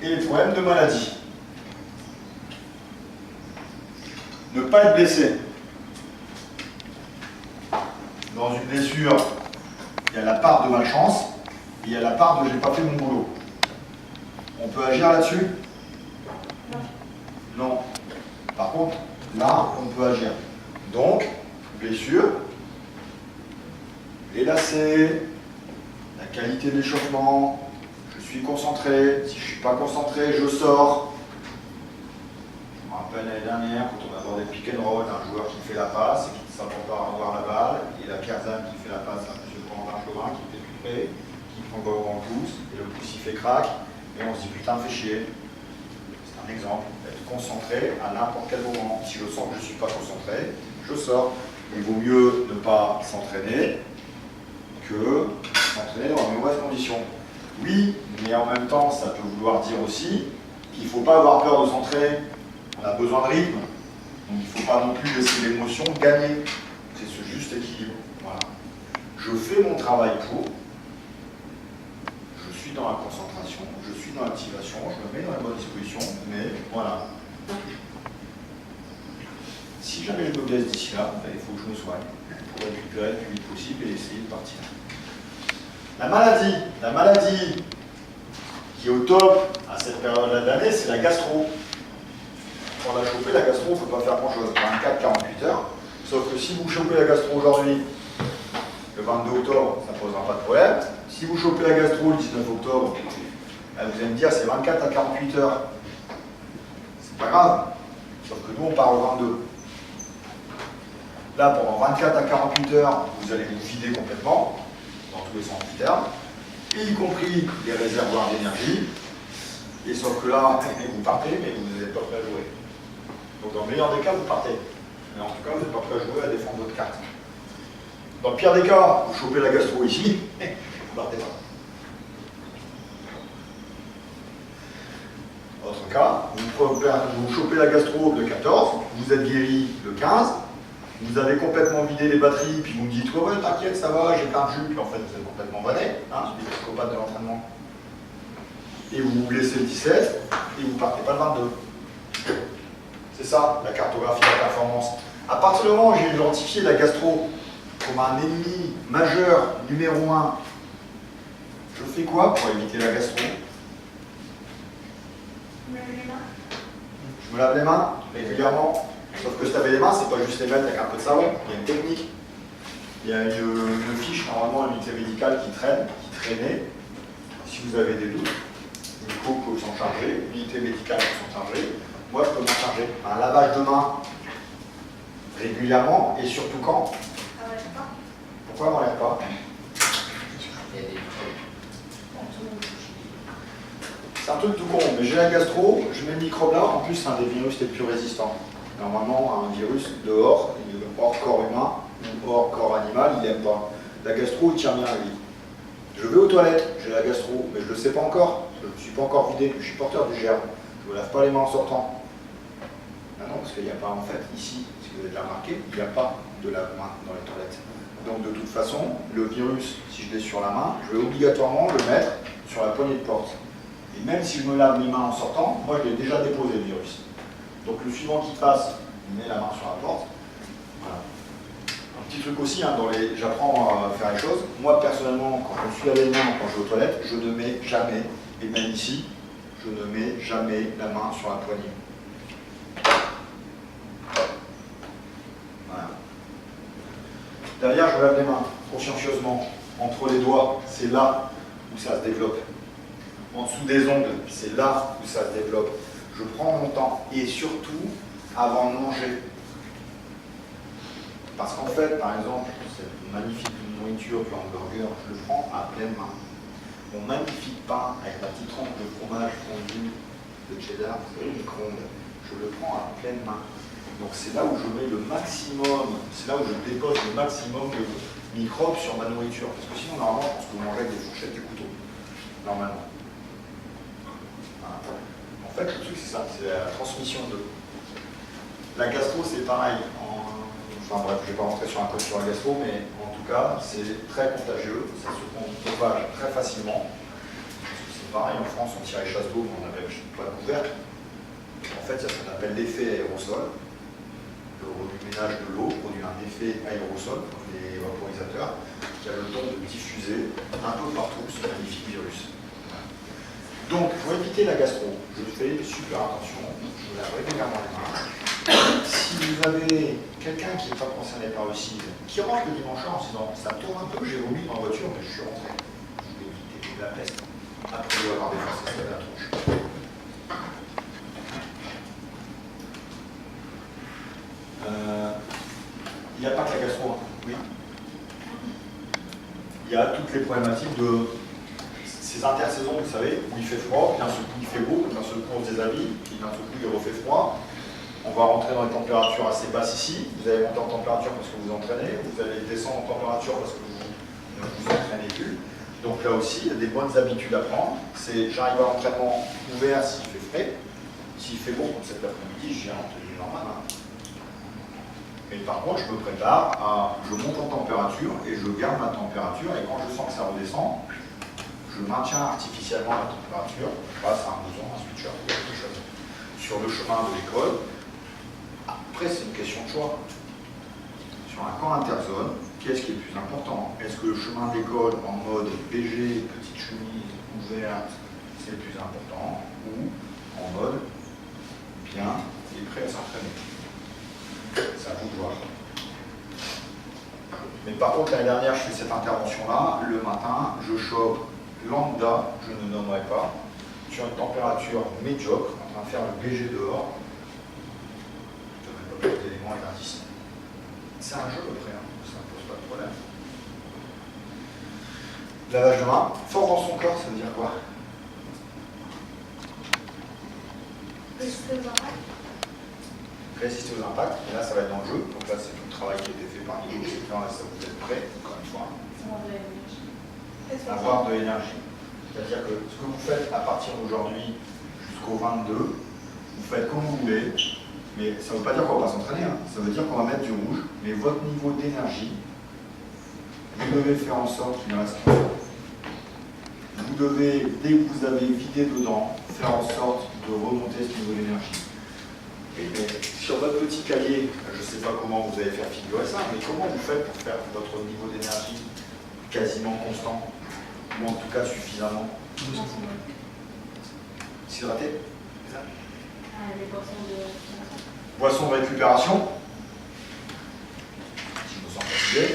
Et les problèmes de maladie. Ne pas être blessé. Dans une blessure, il y a la part de malchance et il y a la part de j'ai pas fait mon boulot. On peut agir là-dessus? Non. Par contre, là, on peut agir. Donc, blessure, les lacets, la qualité de l'échauffement, je suis concentré, si je ne suis pas concentré, je sors. Je me rappelle l'année dernière, quand on abordait le pick and roll, un joueur qui fait la passe et qui ne s'attend pas à avoir la balle, et la Kerzan qui fait la passe à M. Corentin-Chauvin, qui fait plus près, qui prend le ballon dans le pouce, et le pouce il fait crack, et on se dit putain, fait chier. C'est un exemple, être concentré à n'importe quel moment. Si je sens que je ne suis pas concentré, je sors. Il vaut mieux ne pas s'entraîner que s'entraîner dans de mauvaises conditions. Oui, mais en même temps, ça peut vouloir dire aussi qu'il ne faut pas avoir peur de s'entraîner. On a besoin de rythme, donc il ne faut pas non plus laisser l'émotion gagner. C'est ce juste équilibre. Voilà. Je fais mon travail pour, je suis dans la concentration, je suis dans l'activation, je me mets dans la bonne disposition, mais voilà. Si jamais je me blesse d'ici là, il faut que je me soigne pour récupérer le plus vite possible et essayer de partir. La maladie qui est au top à cette période-là de l'année, c'est la gastro. Quand on a chopé la gastro, on ne peut pas faire grand-chose, 24-48 heures. Sauf que si vous chopez la gastro aujourd'hui, le 22 octobre, ça ne posera pas de problème. Si vous chopez la gastro le 19 octobre, vous allez me dire c'est 24 à 48 heures. C'est pas grave. Sauf que nous, on part au 22. Là, pendant 24 à 48 heures, vous allez vous vider complètement, dans tous les sens du terme, y compris les réservoirs d'énergie. Et sauf que là, vous partez, mais vous n'êtes pas prêt à jouer. Donc dans le meilleur des cas, vous partez. Mais en tout cas, vous n'êtes pas prêt à jouer, à défendre votre carte. Dans le pire des cas, vous chopez la gastro ici, vous partez pas. Autre cas, vous chopez la gastro le 14, vous êtes guéri le 15, vous avez complètement vidé les batteries, puis vous me dites ouais, t'inquiète, ça va, j'ai plein de jus, puis en fait vous êtes complètement vanné, hein, je suis psychopathe de l'entraînement. Et vous vous blessez le 17, et vous partez pas le 22. C'est ça, la cartographie de la performance. À partir du moment où j'ai identifié la gastro comme un ennemi majeur numéro 1, je fais quoi pour éviter la gastro? Je me lave les mains régulièrement. Sauf que se laver les mains, c'est pas juste les mettre avec un peu de savon. Il y a une technique. Il y a une fiche, normalement, une unité médicale qui traînait. Si vous avez des doutes, une co peut s'en charger, une unité médicale peut s'en charger. Moi, je peux m'en charger. Un lavage de mains régulièrement et surtout quand? Pourquoi on n'enlève pas? C'est un truc tout con, mais j'ai la gastro, je mets le microbe là, en plus c'est un des virus les plus résistants. Normalement, un virus dehors, hors corps humain ou hors corps animal, il n'aime pas. La gastro, il tient bien à lui. Je vais aux toilettes, j'ai la gastro, mais je ne le sais pas encore. Je ne suis pas encore vidé, je suis porteur du germe. Je ne me lave pas les mains en sortant. Ah non, parce qu'il n'y a pas, en fait, ici, si vous avez déjà remarqué, il n'y a pas de lave-main dans les toilettes. Donc de toute façon, le virus, si je l'ai sur la main, je vais obligatoirement le mettre sur la poignée de porte. Et même si je me lave les mains en sortant, moi je l'ai déjà déposé le virus. Donc le suivant qui passe, il met la main sur la porte. Voilà. Un petit truc aussi, hein, j'apprends à faire les choses. Moi personnellement, quand je me suis lavé les mains, quand je vais aux toilettes, je ne mets jamais, et même ici, je ne mets jamais la main sur la poignée. Voilà. Derrière, je lave les mains, consciencieusement, entre les doigts, c'est là où ça se développe. En dessous des ongles, c'est là où ça se développe. Je prends mon temps, et surtout, avant de manger. Parce qu'en fait, par exemple, cette magnifique nourriture du hamburger, je le prends à pleine main. Mon magnifique pain avec ma petite tranche de fromage fondu, de cheddar, c'est micro-ondes, je le prends à pleine main. Donc c'est là où je mets le maximum, c'est là où je dépose le maximum de microbes sur ma nourriture. Parce que sinon, normalement, je pense que vous mangez avec des fourchettes et des couteaux. Normalement. Voilà. En fait, le truc, c'est ça, c'est la transmission de. La gastro, c'est pareil. En enfin bref, je ne vais pas rentrer sur un code sur la gastro, mais en tout cas, c'est très contagieux, ça se propage très facilement. C'est pareil, en France, on tirait chasse d'eau, mais on n'avait pas de couvercle. En fait, il y a ce qu'on appelle l'effet aérosol. Le remue-ménage de l'eau produit un effet aérosol, comme les vaporisateurs, qui a le don de diffuser un peu partout ce magnifique virus. Donc, pour éviter la gastro, je fais super attention, je me lave régulièrement les mains. Si vous avez quelqu'un qui n'est pas concerné par le CID, qui rentre le dimanche en se disant « ça tourne un peu, j'ai vomi dans la voiture, mais je suis rentré », je vais éviter la peste après lui avoir défoncé la tronche. Il n'y a pas que la gastro, hein. Oui. Il y a toutes les problématiques de ces intersaisons, vous savez, où il fait froid, puis d'un seul coup il fait beau, puis d'un seul coup on se déshabille, puis d'un seul coup il refait froid. On va rentrer dans les températures assez basses ici, vous allez monter en température parce que vous entraînez, vous allez descendre en température parce que vous ne vous entraînez plus. Donc là aussi, il y a des bonnes habitudes à prendre. C'est j'arrive à l'entraînement ouvert s'il fait frais, s'il fait beau comme cet après-midi, je viens en tenue normale. Hein. Et par contre, je me prépare à, je monte en température et je garde ma température, et quand je sens que ça redescend, je maintiens artificiellement la température grâce à un blouson, un sweatshirt, quelque chose. Sur le chemin de l'école, après c'est une question de choix. Sur un camp interzone, qu'est-ce qui est le plus important? Est-ce que le chemin d'école en mode BG, petite chemise, ouverte, c'est le plus important, ou en mode bien et prêt à s'entraîner? C'est à vous de voir. Mais par contre, l'année dernière, je fais cette intervention-là. Le matin, je chope lambda, je ne nommerai pas, sur une température médiocre, en train de faire le BG dehors. Je ne donnerai pas plus d'éléments et d'indices. C'est un jeu à peu près, hein. Ça ne pose pas de problème. Lavage de main. Fort dans son corps, ça veut dire quoi? Résister aux impacts, et là ça va être dans le jeu, donc là c'est tout le travail qui a été fait par Nico, etc. Là ça vous êtes prêt, encore une fois. Avoir de l'énergie. C'est-à-dire que ce que vous faites à partir d'aujourd'hui jusqu'au 22, vous faites comme vous voulez, mais ça ne veut pas dire qu'on va pas s'entraîner, hein. Ça veut dire qu'on va mettre du rouge, mais votre niveau d'énergie, vous devez faire en sorte qu'il ne reste qu'un. Vous devez, dès que vous avez vidé dedans, faire en sorte de remonter ce niveau d'énergie. Et sur votre petit cahier, je ne sais pas comment vous allez faire figurer ça, mais comment vous faites pour faire votre niveau d'énergie quasiment constant, ou en tout cas suffisamment? S'hydrater, c'est ça? Les boissons de... Boisson de récupération. Si je me sens fatigué.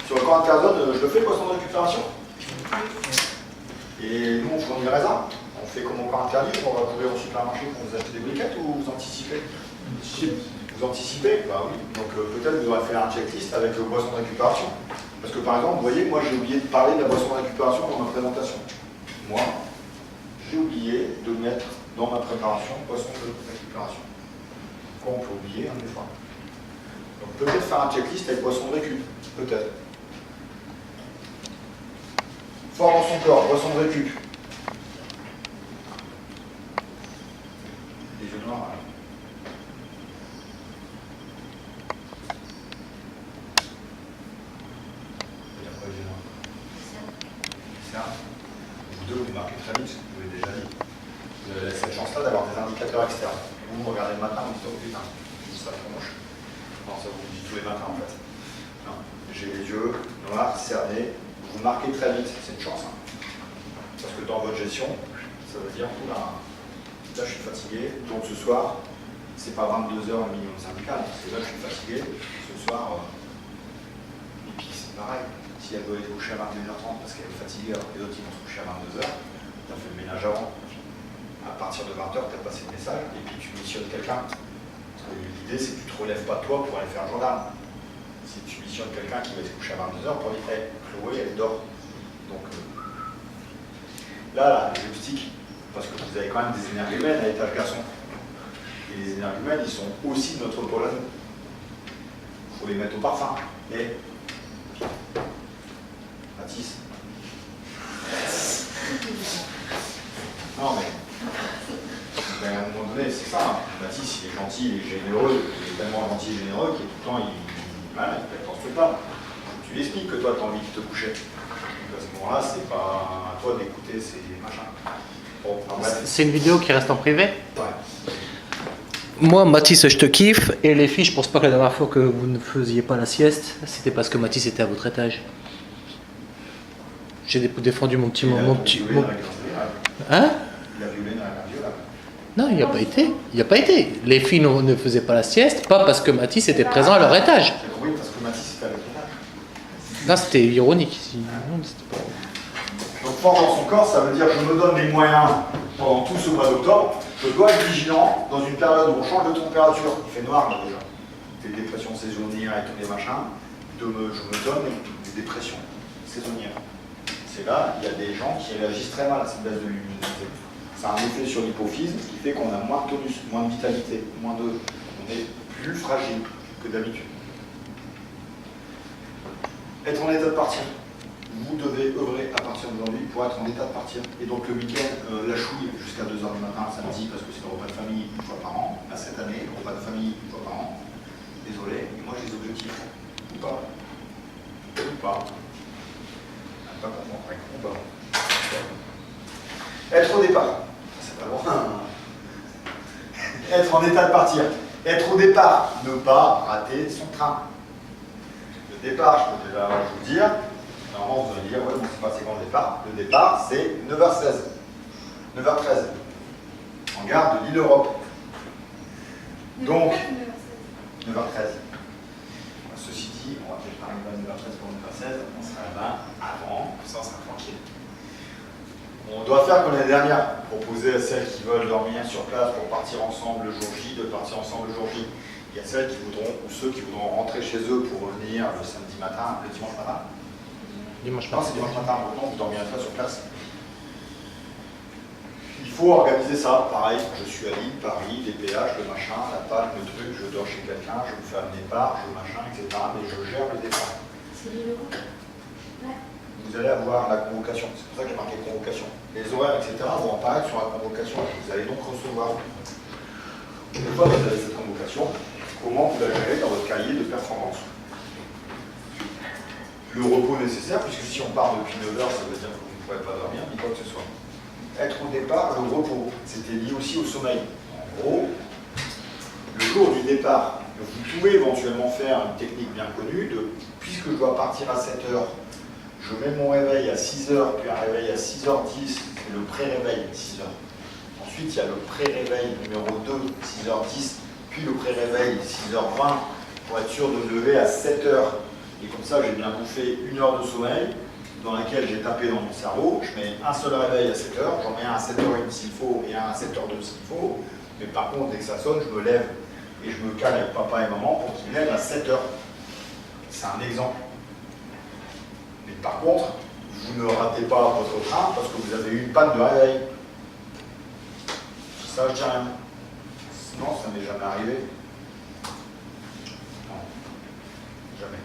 Sur le camp interzone, je le fais, boisson de récupération. Et nous, on fournit le raisin. On fait comme au camp interdit, on va courir au supermarché pour vous acheter des briquettes, ou vous anticipez? Vous anticipez? Bah oui. Donc peut-être vous aurez fait un checklist avec le boisson de récupération. Parce que par exemple, vous voyez, moi j'ai oublié de parler de la boisson de récupération dans ma présentation. Moi, j'ai oublié de mettre dans ma préparation boisson de récupération. Quoi, on peut oublier, hein, des fois. Donc peut-être faire un checklist avec boisson de récup. Peut-être. Fort dans son corps, boisson de récup. Les yeux noirs, hein. Vous deux, vous marquez très vite, ce que vous l'avez déjà dit. Vous avez cette chance-là d'avoir des indicateurs externes. Vous regardez le matin, vous dites oh putain, ça trop moche. Non, ça vous le dites tous les matins en fait. J'ai les yeux noirs, cernés. Vous marquez très vite, c'est une chance. Hein. Parce que dans votre gestion, ça veut dire oula, là je suis fatigué, donc ce soir, c'est pas 22 heures le minimum syndical, c'est là je suis fatigué, ce soir, et puis c'est pareil. Si elle doit être couchée à 21h30 parce qu'elle est fatiguée, alors que les autres ils vont se coucher à 22h, tu as fait le ménage avant. À partir de 20h, tu as passé le message et puis tu missionnes quelqu'un. L'idée, c'est que tu ne te relèves pas toi pour aller faire un journal. Si tu missionnes quelqu'un qui va se coucher à 22h pour dire hey, Chloé, elle dort. Donc là, les joysticks, parce que vous avez quand même des énergumènes à l'étage garçon. Et les énergumènes, ils sont aussi de notre pôle à nous. Il faut les mettre au parfum. Et Mathis. Non mais, à un moment donné, c'est ça. Hein. Mathis, il est gentil, il est généreux, il est tellement gentil et généreux qu'il tout le temps, voilà, il ne pense pas. Tu lui expliques que toi, tu as envie de te coucher. Donc à ce moment-là, c'est pas à toi d'écouter ces machins. Bon, c'est une vidéo qui reste en privé? Ouais. Moi, Mathis, je te kiffe. Et les filles, je pense pas que la dernière fois que vous ne faisiez pas la sieste, c'était parce que Mathis était à votre étage. J'ai défendu mon petit... Il a Hein? violé dans la violable. Non, il n'y a pas été. Il n'y a pas été. Les filles ne faisaient pas la sieste, pas parce que Mathis était présent à leur étage. J'ai compris parce que Mathis était avec l'étage. Non, c'était ironique. Non, c'était pas... Donc fort dans son corps, ça veut dire que je me donne les moyens pendant tout ce mois d'octobre. Je dois être vigilant dans une période où on change de température. Il fait noir là déjà. Des dépressions saisonnières et tous les machins. Je me donne des dépressions saisonnières. C'est là, il y a des gens qui réagissent très mal à cette baisse de luminosité. Ça a un effet sur l'hypophyse qui fait qu'on a moins de tonus, moins de vitalité, on est plus fragile que d'habitude. Être en état de partir. Vous devez œuvrer à partir d'aujourd'hui pour être en état de partir. Et donc le week-end, la chouille jusqu'à 2h du matin, samedi, parce que c'est le repas de famille une fois par an. À cette année, le repas de famille une fois par an. Désolé, mais moi j'ai des objectifs. Ou pas. Ou pas. Pas comprendre avec ou pas. Être au départ. C'est pas loin. Être en état de partir. Être au départ. Ne pas rater son train. Le départ, je peux déjà vous dire. Normalement, vous allez dire, ouais, bon, c'est quand le départ? Le départ, c'est 9h16. 9h13. En gare de l'Île-Europe. Donc, 9h13. Ceci dit, on va peut-être pas arriver à 9h13 pour 9h16, on sera là-bas avant, comme ça on sera tranquille. On doit faire comme l'année dernière, proposer à celles qui veulent dormir sur place pour partir ensemble le jour J, de partir ensemble le jour J. Il y a celles qui voudront, ou ceux qui voudront rentrer chez eux pour revenir le samedi matin, le dimanche matin. Dimanche Non, matin. c'est dimanche matin, maintenant vous dormirez pas sur place. Il faut organiser ça, pareil, je suis à Lille, Paris, les péages, le machin, la panne, le truc, je dors chez quelqu'un, je me fais un départ, je machin, etc. Mais je gère le départ. C'est l'Île-Europe. Ouais. Vous allez avoir la convocation, c'est pour ça que j'ai marqué convocation. Les horaires, etc. vont apparaître sur la convocation. Vous allez donc recevoir. Une fois que vous avez cette convocation, comment vous la gérez dans votre cahier de performance. Le repos nécessaire, puisque si on part depuis 9h, ça veut dire que vous ne pourrez pas dormir, ni quoi que ce soit. Être au départ, le repos, c'était lié aussi au sommeil. En gros, le jour du départ, vous pouvez éventuellement faire une technique bien connue puisque je dois partir à 7h, je mets mon réveil à 6h, puis un réveil à 6h10, c'est le pré-réveil 6h. Ensuite, il y a le pré-réveil numéro 2, 6h10, puis le pré-réveil 6h20, pour être sûr de me lever à 7h. Et comme ça, j'ai bien bouffé 1 heure de sommeil, dans laquelle j'ai tapé dans mon cerveau. Je mets un seul réveil à 7h, j'en mets un à 7h30 s'il faut, et un à 7h02 s'il faut. Mais par contre, dès que ça sonne, je me lève et je me cale avec papa et maman pour qu'ils me lèvent à 7h. C'est un exemple. Mais par contre, vous ne ratez pas votre train parce que vous avez eu une panne de réveil. Ça, je dis rien. Sinon, ça m'est jamais arrivé. Non. Jamais.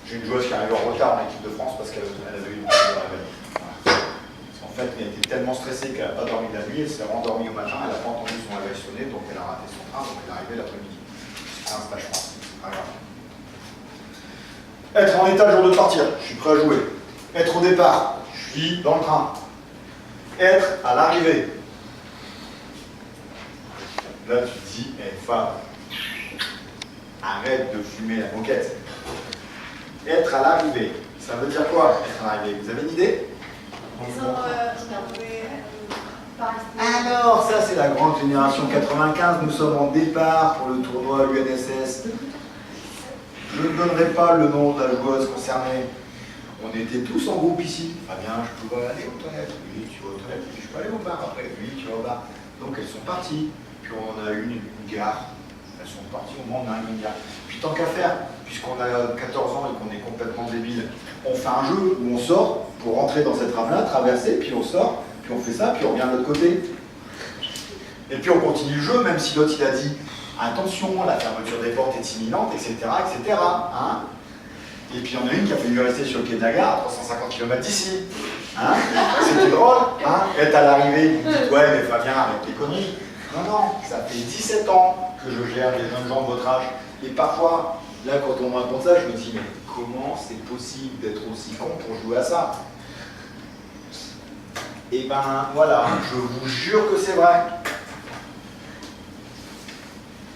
J'ai une joueuse qui arrive en retard en équipe de France parce qu'elle avait eu une panne de réveil. Voilà. Parce qu'en fait, elle était tellement stressée qu'elle n'a pas dormi la nuit, elle s'est rendormie au matin, elle n'a pas entendu son réveil sonner, donc elle a raté son train, donc elle est arrivée l'après-midi. C'est un stage France, c'est pas grave. Être en état jour de partir, je suis prêt à jouer. Être au départ, je suis dans le train. Être à l'arrivée. Là, tu te dis, femme, arrête de fumer la moquette. Être à l'arrivée, ça veut dire quoi, être à l'arrivée? Vous avez une idée? Alors, ça c'est la grande génération 95, nous sommes en départ pour le tournoi UNSS. Je ne donnerai pas le nom de la joueuse concernée. On était tous en groupe ici. Fabien, je peux aller aux toilettes? Oui, tu vas aux toilettes. Je peux aller au bar après? Oui, tu vas au bar. Donc elles sont parties. Puis on a eu une gare. Elles sont parties au moment où on a une gare. Puis tant qu'à faire, puisqu'on a 14 ans et qu'on est complètement débile, on fait un jeu où on sort pour rentrer dans cette rame-là, traverser, puis on sort, puis on fait ça, puis on revient de l'autre côté. Et puis on continue le jeu, même si l'autre il a dit attention, la fermeture des portes est imminente, etc. etc. Hein, et puis il y en a une qui a fallu rester sur le quai de la gare à 350 km d'ici. Hein? C'était drôle, hein? Être à l'arrivée, vous dites ouais mais Fabien avec tes conneries. Non, non, ça fait 17 ans que je gère les jeunes gens de votre âge. Et parfois, là quand on me raconte ça, je me dis mais comment c'est possible d'être aussi con pour jouer à ça? Et ben voilà, je vous jure que c'est vrai.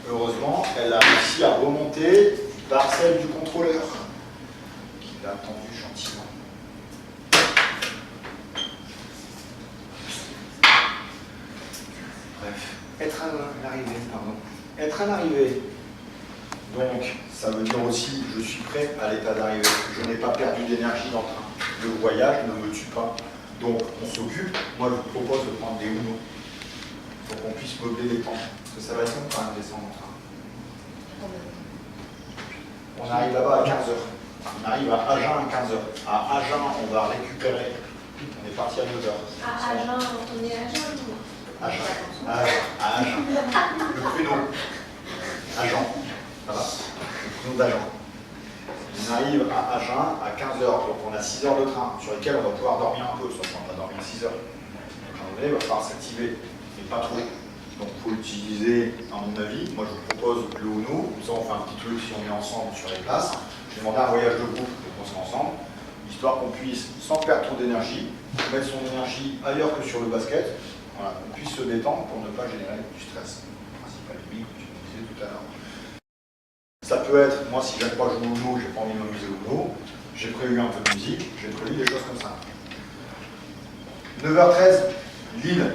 Heureusement, elle a réussi à remonter par celle du contrôleur, qui l'a attendu gentiment. Bref, être à l'arrivée, pardon. Être à l'arrivée. Donc, ça veut dire aussi, je suis prêt à l'état d'arrivée. Je n'ai pas perdu d'énergie dans le train. Le voyage ne me tue pas. Donc, on s'occupe. Moi, je vous propose de prendre des Uno pour qu'on puisse meubler les temps. Parce que ça va être long quand même descendre en train. On arrive là-bas à 15h. On arrive à Agen à 15h. À Agen, on va récupérer. On est parti à 9h. À Agen, on est à Agen ou Agen. À Agen. Le pruneau. Agen. Ça va? Le pruneau d'Agen. On arrive à Agen à 15h. Donc on a 6 heures de train sur lesquelles on va pouvoir dormir un peu. Sauf qu'on va pas dormir 6 heures. Donc à un moment donné, il va falloir s'activer. Mais pas trop. Donc il faut utiliser, à mon avis, moi je vous propose le Uno, comme ça on fait un petit truc si on est ensemble sur les places. Je vais demander un voyage de groupe pour qu'on soit ensemble, histoire qu'on puisse, sans perdre trop d'énergie, mettre son énergie ailleurs que sur le basket, voilà, qu'on puisse se détendre pour ne pas générer du stress. Le principal ennemi, comme tu me disais tout à l'heure. Ça peut être, moi si j'aime pas jouer au Uno, j'ai pas envie de m'amuser au Uno, j'ai prévu un peu de musique, j'ai prévu des choses comme ça. 9h13, Lille.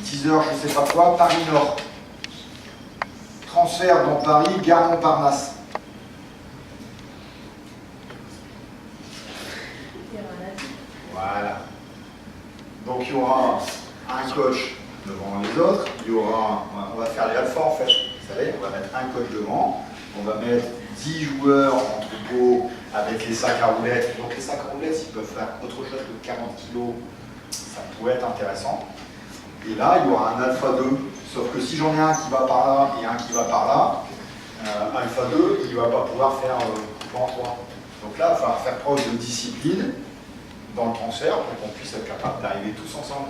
10h, je ne sais pas quoi, Paris Nord. Transfert dans Paris, gare Montparnasse. Voilà. Donc il y aura un coach devant les autres, il y aura, on va faire les alphas en fait. Vous savez, on va mettre un coach devant, on va mettre 10 joueurs en troupeau avec les sacs à roulettes. Donc les sacs à roulettes, s'ils peuvent faire autre chose que 40 kg, ça pourrait être intéressant. Et là, il y aura un alpha 2, sauf que si j'en ai un qui va par là et un qui va par là, alpha 2, il ne va pas pouvoir faire en 3. Donc là, il va falloir faire preuve de discipline dans le transfert pour qu'on puisse être capable d'arriver tous ensemble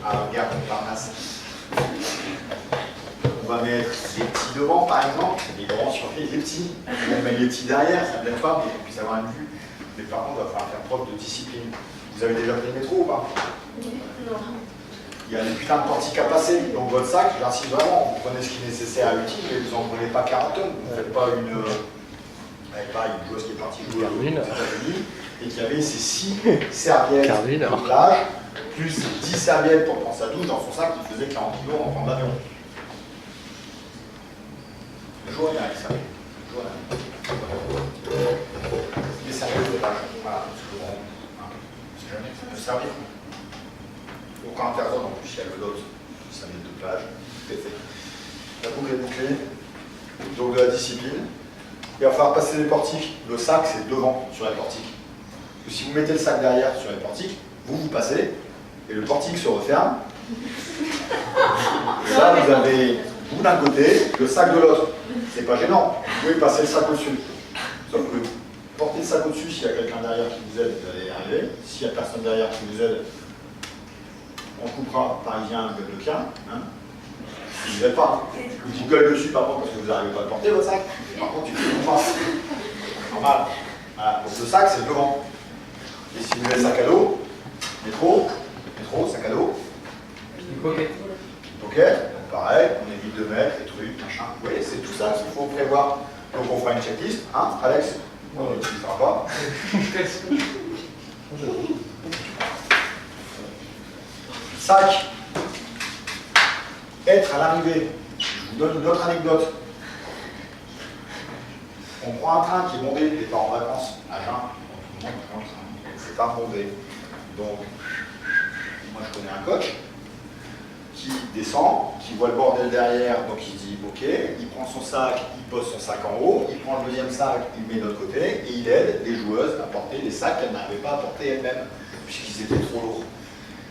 à la gare Montparnasse. On va mettre les petits devant, par exemple, les grands surveillent les petits. On met les petits derrière, ça ne m'aide pas, mais qu'on puisse avoir une vue. Mais par contre, il va falloir faire preuve de discipline. Vous avez déjà pris le métro ou pas? Non. Il y a des putains de portiques à passer. Donc votre sac, j'insiste vraiment, vous prenez ce qui est nécessaire à utile, mais vous n'en prenez pas 40 tonnes. Vous ne faites pas une joueuse qui est partie jouer aux États-Unis et qui avait ses 6 serviettes de plage, plus 10 serviettes pour prendre sa douche dans son sac qui faisait 40 kg en prendre l'avion. Jour avec ça. Les serviettes de plage. Voilà, c'est jamais ça peut servir. Aucun personne en plus, il y a le lot, ça met de plage, tout est fait. La boucle est bouclée, donc de la discipline. Il va falloir passer les portiques. Le sac, c'est devant sur les portiques. Parce que si vous mettez le sac derrière sur les portiques, vous passez, et le portique se referme. Et là, vous avez, vous d'un côté, le sac de l'autre. C'est pas gênant, vous pouvez passer le sac au-dessus. Sauf que porter le sac au-dessus, s'il y a quelqu'un derrière qui vous aide, vous allez y arriver. S'il n'y a personne derrière qui vous aide, on coupera parisien gueule de quin, hein. Je ne vous aide pas. Je vous dis gueule dessus par contre parce que vous n'arrivez pas à porter votre sac. Par contre, tu ne le pas. Normal. Voilà. Donc le sac, c'est devant. Et si vous avez le sac à dos, métro, sac à dos. Pocket. Pocket, donc pareil, on évite de mettre les trucs, machin. Vous voyez, c'est tout ça qu'il faut prévoir. Donc on fera une checklist, hein, Alex, on n'utilisera pas. Sac. Être à l'arrivée. Je vous donne une autre anecdote. On prend un train qui est bondé, il n'est pas en vacances, à Agen. C'est pas bondé. Donc, moi je connais un coach qui descend, qui voit le bordel derrière, donc il dit ok, il prend son sac, il pose son sac en haut, il prend le deuxième sac, il le met de l'autre côté, et il aide les joueuses à porter les sacs qu'elles n'arrivaient pas à porter elles-mêmes, puisqu'ils étaient trop lourds.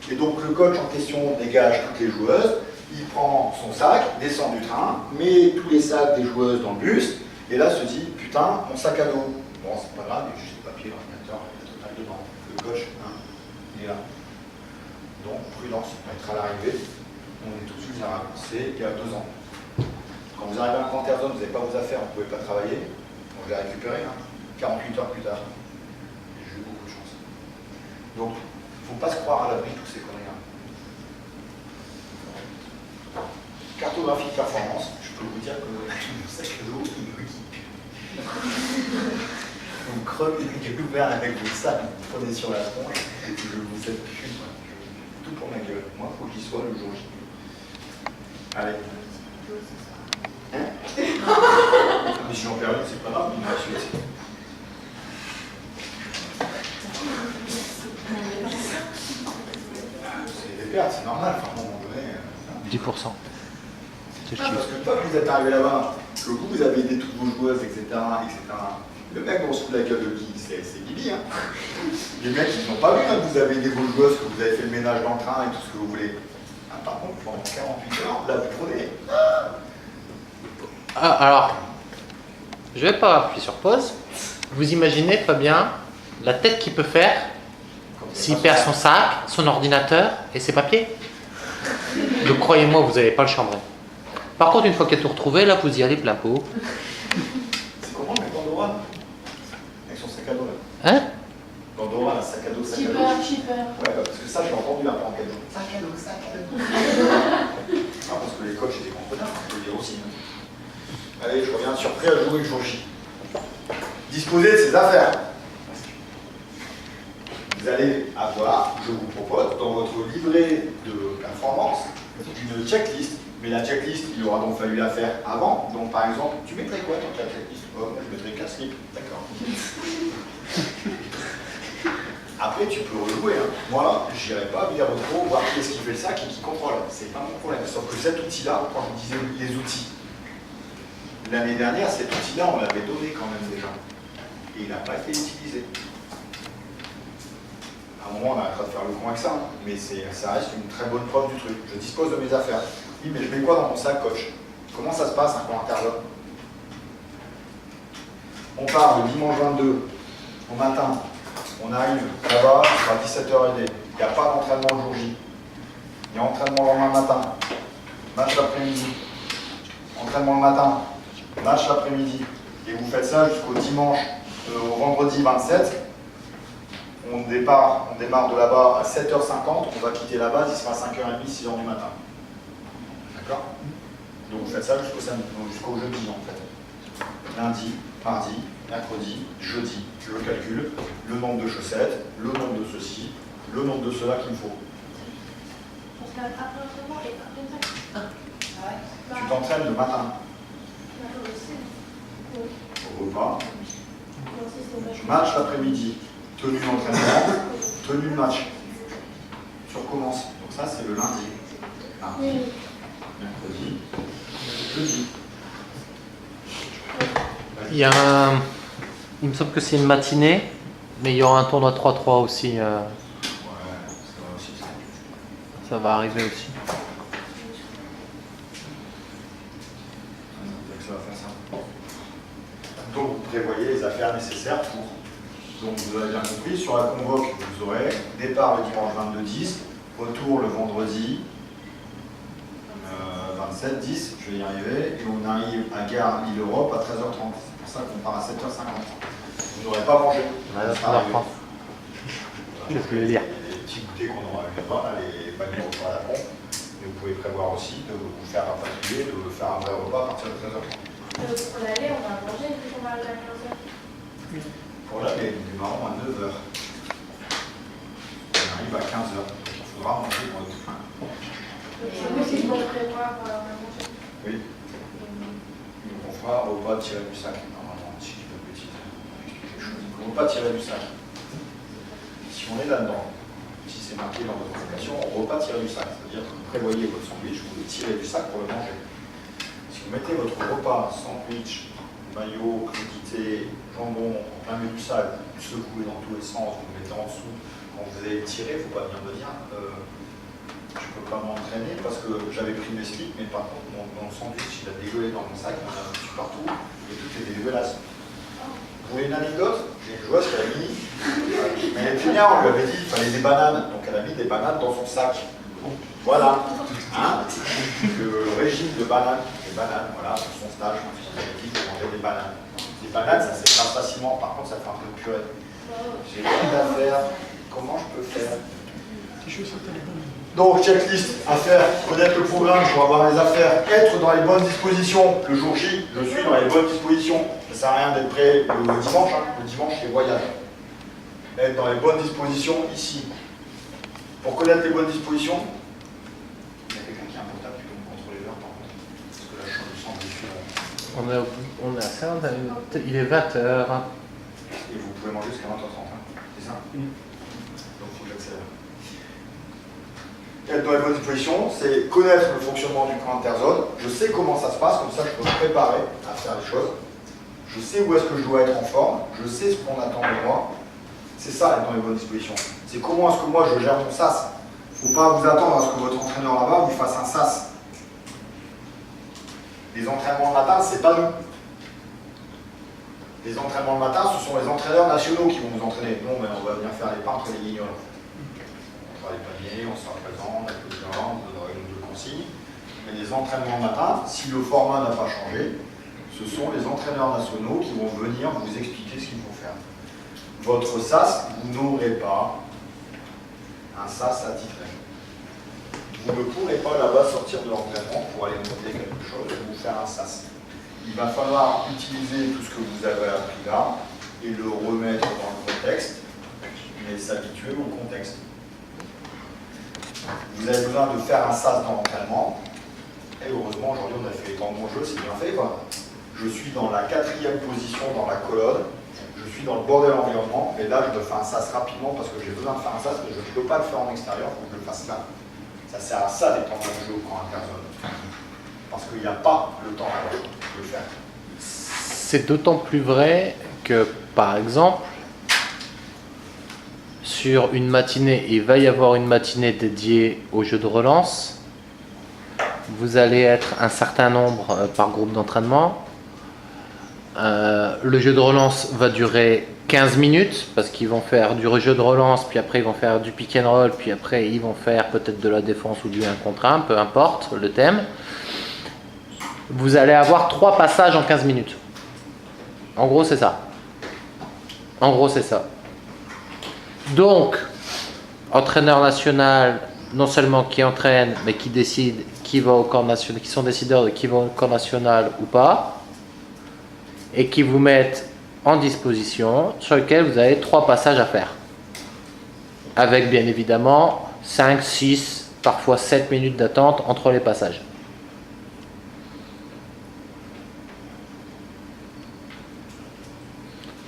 Et donc le coach en question dégage toutes les joueuses, il prend son sac, descend du train, met tous les sacs des joueuses dans le bus, et là se dit putain, mon sac à dos. Bon, c'est pas grave, il y a juste le papier, l'ordinateur, il y a total dedans. Le coach, hein. il est là. Donc, prudence, être à l'arrivée. On est tout de suite vulnérable. C'est il y a 2 ans. Quand vous arrivez à un quanter zone, vous n'avez pas vos affaires, vous ne pouvez pas travailler. On je l'ai récupéré, 48 heures plus tard. J'ai eu beaucoup de chance. Donc, il ne faut pas se croire à l'abri de tous ces conneries-là. Cartographie de performance, je peux vous dire que mon sac à dos, il me guide. Vous crevez les gueules ouvertes avec vos sacs, vous prenez sur la tronche, et je vous aide plus. Tout pour ma gueule. Moi, il faut qu'il soit le jour J. Allez. Hein? Mais si j'en perds une, c'est pas grave, il me reste 8. C'est des pertes, c'est normal, enfin, à un moment donné. 10%. C'est le Parce chiffre. que toi, vous êtes arrivé là-bas, que vous avez aidé toutes vos joueuses, etc., etc. Le mec dont on se fout la gueule de Guy, c'est Gibi. Hein. Les mecs, ils n'ont pas vu hein, que vous avez aidé vos joueuses, que vous avez fait le ménage dans le train et tout ce que vous voulez. Ah, par contre, pendant 48 heures, là, vous prenez. Ah, alors, je vais pas appuyer sur pause. Vous imaginez, Fabien, la tête qu'il peut faire s'il perd son sac, son ordinateur et ses papiers? Donc croyez-moi, vous n'allez pas le chambrer. Par contre, une fois qu'il a tout retrouvé, là, vous y allez plein pot. C'est comment le mec Pandora? Avec son sac à dos là. Hein? Pandora, là, sac à dos, sac à dos. Cheaper. Ouais, parce que ça, j'ai entendu un peu en cadeau. Sac à dos, sac à dos. Non, parce que les coachs étaient compreneurs, je peux le dire aussi. Allez, je reviens surpris à jouer le jour J. Disposer de ses affaires. Vous allez avoir, je vous propose, dans votre livret de performance, une checklist. Mais la checklist, il aura donc fallu la faire avant. Donc par exemple, tu mettrais quoi dans ta checklist? Oh, moi, je mettrais 4 slips. D'accord. Après, tu peux rejouer. Hein. Moi, je n'irai pas via votre pro voir qui est-ce qui fait le sac et qui contrôle. C'est pas mon problème. Sauf que cet outil-là, quand je disais les outils, l'année dernière, cet outil-là, on l'avait donné quand même déjà. Et il n'a pas été utilisé. À un moment, on arrêtera de faire le con avec ça, hein. Mais ça reste une très bonne preuve du truc. Je dispose de mes affaires. Oui, mais je mets quoi dans mon sac, coach? Comment ça se passe un commentaire là? On part le dimanche 22 au matin. On arrive là-bas, à 17h30. Il n'y a pas d'entraînement le jour J. Il y a entraînement le lendemain matin. Match l'après-midi. Entraînement le matin. Match l'après-midi. Et vous faites ça jusqu'au dimanche, au vendredi 27. On démarre de là-bas à 7h50. On va quitter la base, il sera 5h30, 6h du matin. D'accord? Donc vous faites ça jusqu'au samedi, jusqu'au jeudi en fait. Lundi, mardi, mercredi, jeudi, je calcule le nombre de chaussettes, le nombre de ceci, le nombre de cela qu'il me faut. Parce qu'après l'entraînement et après le sac. Tu t'entraînes le matin, au repas, match l'après-midi, tenue d'entraînement, tenue de match. Tu recommences. Donc ça c'est le lundi. Mardi, mercredi, jeudi. Il me semble que c'est une matinée, mais il y aura un tournoi 3-3 aussi. Ouais, ça va aussi. Ça va arriver aussi. Ça va faire ça. Donc vous prévoyez les affaires nécessaires pour. Donc vous avez bien compris, sur la convoque, vous aurez départ le dimanche 22-10, retour le vendredi 27-10, je vais y arriver, et on arrive à Gare Lille-Europe à 13h30. C'est pour ça qu'on part à 7h50. Vous n'aurez pas mangé. Ouais, ça va reprendre. Qu'est-ce que je veux dire? Il y a des petits goûters qu'on aura eu là-bas, les paniers repas à la pompe. Mais vous pouvez prévoir aussi de vous faire rapatrier, de faire un vrai repas à partir de 13h30. Pour l'aller, on va manger vu qu'on va arriver à 15h. Pour là, nous démarrons à 9h. On arrive à 15h. Il faudra manger pour notre faim. Donc c'est bon de prévoir à manger. Oui. Donc on fera repas tiré du sac, normalement, si je peux petit. Quelque chose. Repas tiré du sac. Si on est là-dedans, si c'est marqué dans votre application, repas tiré du sac, c'est-à-dire que vous prévoyez votre sandwich, vous le tirez du sac pour le manger. Si vous mettez votre repas, sandwich, maillot, crudité, jambon en plein milieu du sac, vous secouez dans tous les sens, vous le mettez en dessous, quand vous allez le tirer, il ne faut pas venir me dire je ne peux pas m'entraîner parce que j'avais pris mes slips, mais par contre mon sandwich il a dégueulé dans mon sac, il en a foutu partout et tout est dégueulasse. Vous voulez une anecdote? J'ai une joueuse qui a mis, mais elle était bien, on lui avait dit qu'il fallait des bananes, donc elle a mis des bananes dans son sac. Voilà. Hein, le régime de bananes, des bananes, voilà, pour son stage, elle a dit qu'elle mangeait des bananes. Les bananes, ça s'écrase facilement, par contre, ça fait un peu de purée. J'ai plein d'affaires, comment je peux faire? Donc, checklist, affaires, connaître le programme pour avoir les affaires, être dans les bonnes dispositions. Le jour J, je suis dans les bonnes dispositions. Ça ne sert à rien d'être prêt le dimanche, hein. Le dimanche, c'est voyage. Être dans les bonnes dispositions ici. Pour connaître les bonnes dispositions, il y a quelqu'un qui a un portable qui peut me contrôler l'heure par contre. Parce que là, je sens dessus. On est assez en- il est 20h. Et vous pouvez manger jusqu'à 20h30, hein. C'est ça? Donc, il faut que j'accélère. Être dans les bonnes dispositions, c'est connaître le fonctionnement du camp interzone. Je sais comment ça se passe, comme ça je peux me préparer à faire les choses. Je sais où est-ce que je dois être en forme, je sais ce qu'on attend de moi. C'est ça, être dans les bonnes dispositions. C'est comment est-ce que moi je gère mon SAS. Il ne faut pas vous attendre à ce que votre entraîneur là-bas vous fasse un SAS. Les entraînements le matin, c'est pas nous. Les entraînements le matin, ce sont les entraîneurs nationaux qui vont vous entraîner. Nous, on va venir faire les peintres et les guignols. On fera les paniers, on sera présent, on a peu de gens, on donnera une ou deux consignes. Mais les entraînements le matin, si le format n'a pas changé, ce sont les entraîneurs nationaux qui vont venir vous expliquer ce qu'il faut faire. Votre SAS, vous n'aurez pas un SAS attitré. Vous ne pourrez pas là-bas sortir de l'entraînement pour aller monter quelque chose et vous faire un SAS. Il va falloir utiliser tout ce que vous avez appris là et le remettre dans le contexte, mais s'habituer au contexte. Vous avez besoin de faire un SAS dans l'entraînement, et heureusement aujourd'hui on a fait les temps de mon jeu, c'est bien fait quoi. Je suis dans la 4e position dans la colonne, je suis dans le bord de l'environnement, et là je me fais un SAS rapidement parce que j'ai besoin de faire un SAS, mais je ne peux pas le faire en extérieur, il faut que je le fasse là. Ça sert à ça des temps de jeu au camp interzone. Parce qu'il n'y a pas le temps de le faire. C'est d'autant plus vrai que, par exemple, sur une matinée, il va y avoir une matinée dédiée au jeu de relance. Vous allez être un certain nombre par groupe d'entraînement. Le jeu de relance va durer 15 minutes parce qu'ils vont faire du jeu de relance, puis après ils vont faire du pick and roll, puis après ils vont faire peut-être de la défense ou du 1 contre 1, peu importe le thème. Vous allez avoir 3 passages en 15 minutes. En gros, c'est ça. En gros, c'est ça. Donc, entraîneur national, non seulement qui entraîne, mais qui décide qui va au camp national, qui sont décideurs de qui va au camp national ou pas, et qui vous mettent en disposition, sur lequel vous avez 3 passages à faire. Avec bien évidemment 5, 6, parfois 7 minutes d'attente entre les passages.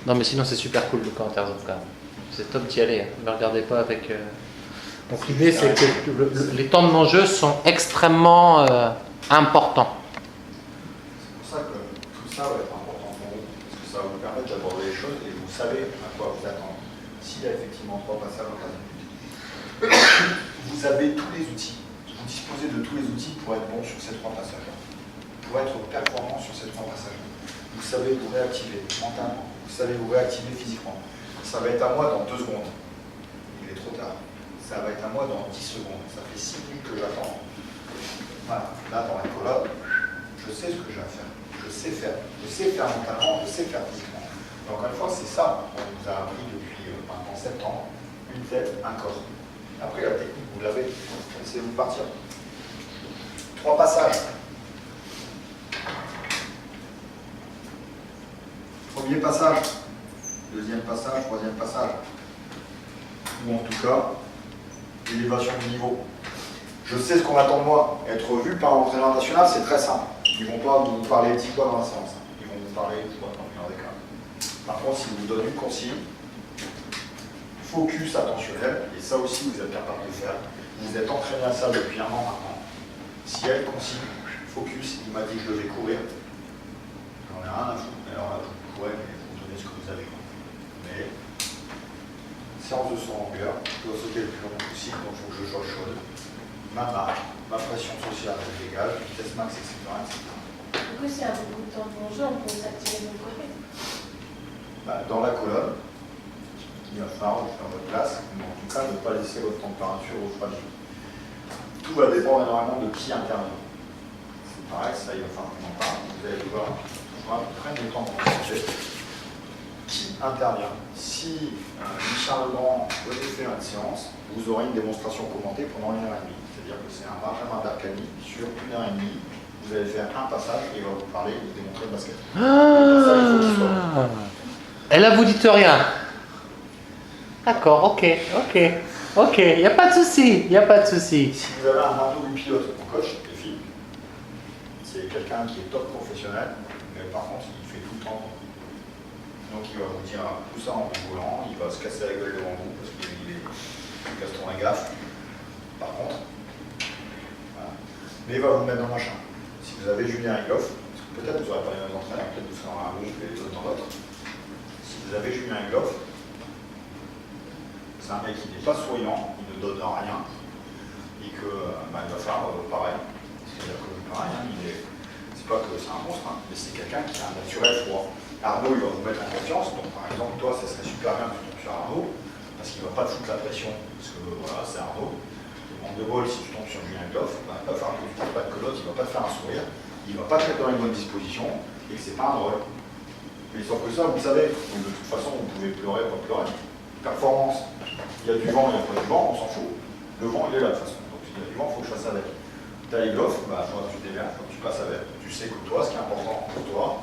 Non mais sinon c'est super cool le camp interzone quand même. C'est top d'y aller, ne me regardez pas avec... Donc l'idée c'est que les temps de non-jeu sont extrêmement importants. C'est pour ça que tout ça va être important pour vous, parce que ça va vous permettre d'aborder les choses et vous savez à quoi vous attendre. S'il y a effectivement 3 passages en 15 minutes, vous avez tous les outils, vous disposez de tous les outils pour être bon sur ces 3 passages-là, pour être performant sur ces 3 passages-là. Vous savez vous réactiver mentalement, vous savez vous réactiver physiquement. Ça va être à moi dans 2 secondes. Il est trop tard. Ça va être à moi dans 10 secondes. Ça fait 6 minutes que j'attends. Voilà. Là, dans la colonne, je sais ce que j'ai à faire. Je sais faire. Je sais faire mentalement, je sais faire physiquement. Donc, encore une fois, c'est ça qu'on nous a appris depuis maintenant 7 ans. Une tête, un corps. Après, la technique, vous l'avez. Laissez-vous partir. 3 passages. Premier passage. Deuxième passage, troisième passage. Ou en tout cas, l'élévation du niveau. Je sais ce qu'on attend de moi. Être vu par l'entraîneur national, c'est très simple. Ils ne vont pas vous parler 10 fois dans la séance. Ils vont vous parler 1 fois dans le meilleur des cas. Par contre, s'ils vous donnent une consigne, focus attentionnel, et ça aussi vous êtes capable de faire. Vous êtes entraîné à ça depuis 1 an maintenant. Si elle consigne, focus, il m'a dit que je devais courir. J'en ai rien à foutre, mais alors là, vous courez, mais vous donnez ce que vous avez. Mais, séance de son longueur, je dois sauter le plus long possible, donc il faut que je sois chaude. Ma marque, ma pression sociale est égale, vitesse max, etc. Du coup, si à beaucoup de temps de jeu, on peut s'activer de l'autre côté. Dans la colonne, il va falloir faire votre place, mais en tout cas ne pas laisser votre température refroidir. Tout va dépendre énormément de qui intervient. C'est pareil, ça il va falloir qu'on en parle. Vous allez voir, prendre le temps de rechercher qui intervient. Si Richard Legrand venait faire une séance, vous aurez une démonstration commentée pendant 1h30. C'est-à-dire que c'est un Benjamin Darcani sur 1h30. Vous allez faire un passage et il va vous parler, vous démontrer le basket. Et là, vous dites rien. D'accord, ok, il n'y a pas de souci, il n'y a pas de souci. Si vous avez un marteau du pilote en coach, les filles, c'est quelqu'un qui est top professionnel, mais par contre, il fait tout le temps. Donc il va vous dire tout ça en rigolant, il va se casser la gueule devant vous parce qu'il casse ton la gaffe. Par contre, voilà. Mais il va vous mettre dans le machin. Si vous avez Julien Egloff, parce que peut-être vous n'aurez pas les mêmes entraîneurs, peut-être vous serez dans un groupe et les autres dans l'autre. Si vous avez Julien Egloff, c'est un mec qui n'est pas souriant, il ne donne rien, et que il va faire pareil. C'est-à-dire que pareil, c'est pas que c'est un monstre, mais c'est quelqu'un qui a un naturel froid. Arnaud, il va vous mettre en confiance, donc par exemple, toi, ça serait super bien que tu tombes sur Arnaud, parce qu'il ne va pas te foutre la pression, parce que voilà, c'est Arnaud. Le manque de bol, si tu tombes sur Julien Egloff, il va pas faire que tu ne pas que l'autre, il ne va pas te faire un sourire, il ne va pas te mettre dans une bonne disposition, et que c'est pas un drôle. Mais sauf que ça, vous le savez, donc, de toute façon, vous pouvez pleurer, pas pleurer. Performance, il y a du vent, il n'y a pas du vent, on s'en fout. Le vent, il est là de toute façon. Donc s'il y a du vent, il faut que je fasse avec. Tu as Egloff, bah, je vois que tu te démerdes, faut que tu passes avec. Tu sais que toi, ce qui est important pour toi,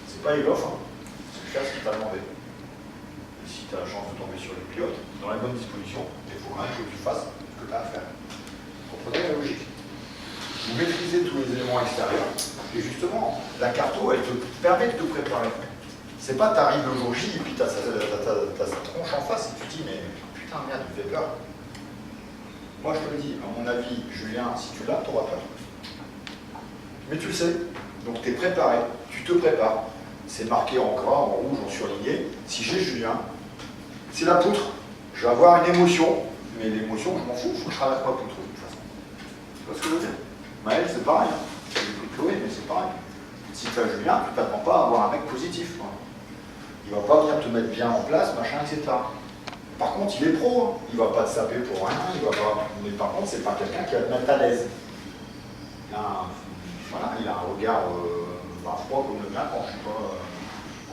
c'est pas Egloff, c'est de faire ce qu'il t'a demandé. Et si tu as la chance de tomber sur le pilote, dans la bonne disposition, il faut quand même que tu fasses ce que tu as à faire. Vous comprenez la logique? Vous maîtrisez tous les éléments extérieurs, et justement, la carto, elle te permet de te préparer. C'est pas t'arrives le jour J et puis t'as sa tronche en face et tu te dis mais putain merde, il me fait peur. Moi je te le dis, à mon avis, Julien, si tu l'as, t'auras peur. Mais tu le sais, donc tu es préparé, tu te prépares. C'est marqué en gras, en rouge, en surligné. Si j'ai Julien, c'est la poutre. Je vais avoir une émotion, mais l'émotion, je m'en fous, il faut que je traverse ma poutre de toute façon. Tu vois ce que je veux dire? Maël, c'est pareil. J'ai pris Chloé, mais c'est pareil. Si tu as Julien, tu t'attends pas à avoir un mec positif. Il ne va pas venir te mettre bien en place, machin, etc. Par contre, il est pro, il ne va pas te saper pour rien, il va pas... mais par contre, c'est pas quelqu'un qui va te mettre à l'aise. Il a un regard froid comme le mien quand je ne suis pas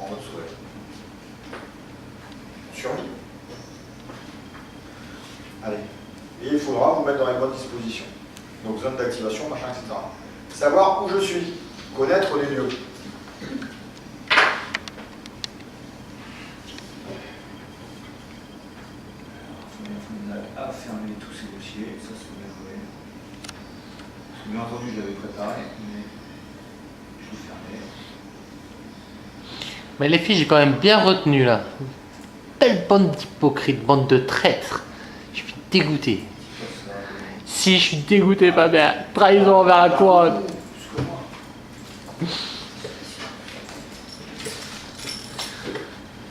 en mode sourire. Survie. Allez. Et il faudra vous mettre dans les bonnes dispositions. Donc zone d'activation, machin, etc. Savoir où je suis, connaître les lieux. À fermer tous ces dossiers, ça c'est bien joué. Bien entendu, je l'avais préparé, mais je l'ai fermé. Mais les filles, j'ai quand même bien retenu là. Belle bande d'hypocrites, bande de traîtres. Je suis dégoûté. Si je suis dégoûté, pas bien. Trahison envers la couronne.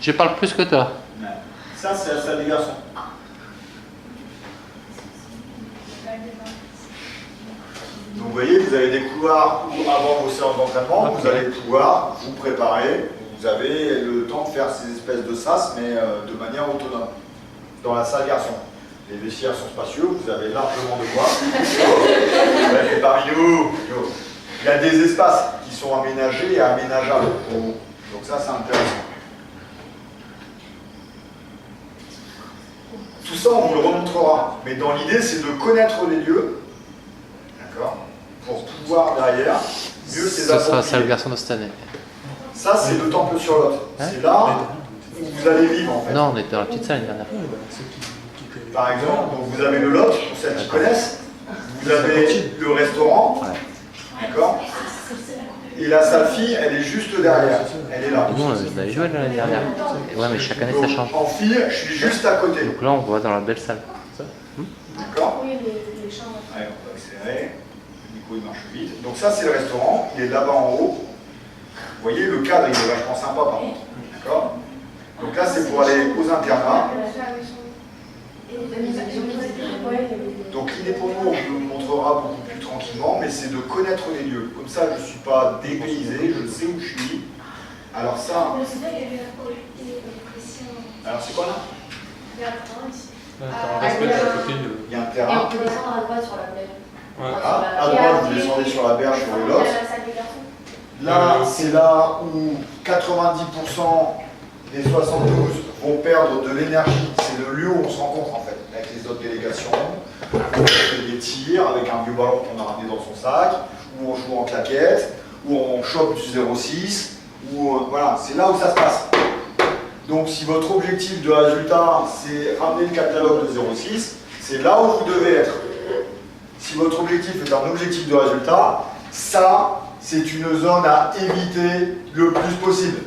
Je parle plus que toi. Ça, c'est la salle des garçons. Donc vous voyez, vous avez des couloirs où avant vos séances d'entraînement, vous allez pouvoir vous préparer. Vous avez le temps de faire ces espèces de sas, mais de manière autonome. Dans la salle garçon. Les vestiaires sont spacieux, vous avez largement de quoi. Ouais, parmi nous, il y a des espaces qui sont aménagés et aménageables pour vous. Donc ça, c'est intéressant. Tout ça, on vous le remontrera. Mais dans l'idée, c'est de connaître les lieux, d'accord, pour pouvoir derrière mieux ces Ce sera la salle garçon de cette année. Ça, c'est le Temple-sur-Lot. C'est là où vous allez vivre, en fait. Non, on était dans la petite salle l'année dernière. Par exemple, donc vous avez le Lot, pour celles qui connaissent. Vous avez le restaurant, d'accord. Et la salle fille, elle est juste derrière. Elle est là. Nous, on avait joué l'année dernière. Ouais, mais chaque année, ça change. En fille, je suis juste à côté. Donc là, on voit dans la belle salle. D'accord. Oui, les chambres. Allez, on va accélérer. Nico, il marche vite. Donc ça, c'est le restaurant. Il est là-bas en haut. Vous voyez, le cadre, il est vachement sympa, par contre. D'accord. Donc là, c'est pour aller aux internats. Donc l'idée pour nous, on vous le montrera beaucoup plus tranquillement, mais c'est de connaître les lieux. Comme ça, je ne suis pas dépaysé, je sais où je suis. Alors ça, Le CEDA, il y avait la pression. alors c'est quoi là? Il y a un terrain ici. T'as un respect à côté de... Il y a un Et terrain. on peut descendre à droite sur la plaine. Ouais. Ah, à droite, vous descendez sur la berge sur le lot. Il y a la salle des garçons. Là, c'est là où 90% des 72 vont perdre de l'énergie. C'est le lieu où on se rencontre en fait, avec les autres délégations. On fait des tirs avec un vieux ballon qu'on a ramené dans son sac, où on joue en claquette, où on chope du 0,6, où voilà, c'est là où ça se passe. Donc si votre objectif de résultat, c'est ramener le catalogue de 0,6, c'est là où vous devez être. Si votre objectif est un objectif de résultat, ça, c'est une zone à éviter le plus possible.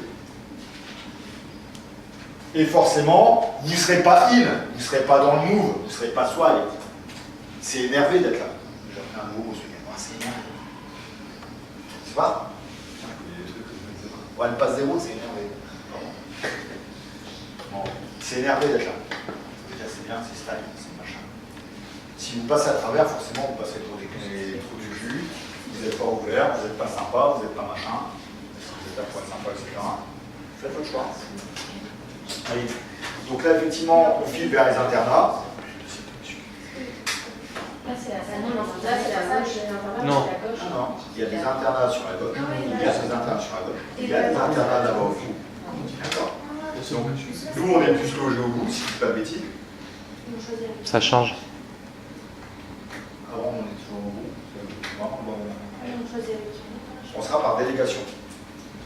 Et forcément, vous ne serez pas in, vous ne serez pas dans le move, vous ne serez pas swag. C'est énervé d'être là. J'ai appris un mot, c'est énervé. C'est pas? Ouais, le passe 0, c'est énervé. Bon, c'est énervé d'être là. C'est bien, c'est style, c'est machin. Si vous passez à travers, forcément, vous passez trop du jus, vous n'êtes pas ouvert, vous n'êtes pas sympa, vous n'êtes pas machin, vous êtes là pour être sympa, etc. Faites votre choix. Allez. Donc là, effectivement, on file vers les internats. Là, c'est la salle. Non, non, là, c'est la gauche. Non. C'est la gauche. Non, non, il y a des internats sur la gauche, Ah oui, il y a des internats sur la gauche, il y a des internats là-bas au fond. D'accord. Donc, nous, on est plus logés au bout, si je ne dis pas de bêtises. On choisit la Ça change. Avant, on est toujours au bout. on choisit avec. On sera par délégation.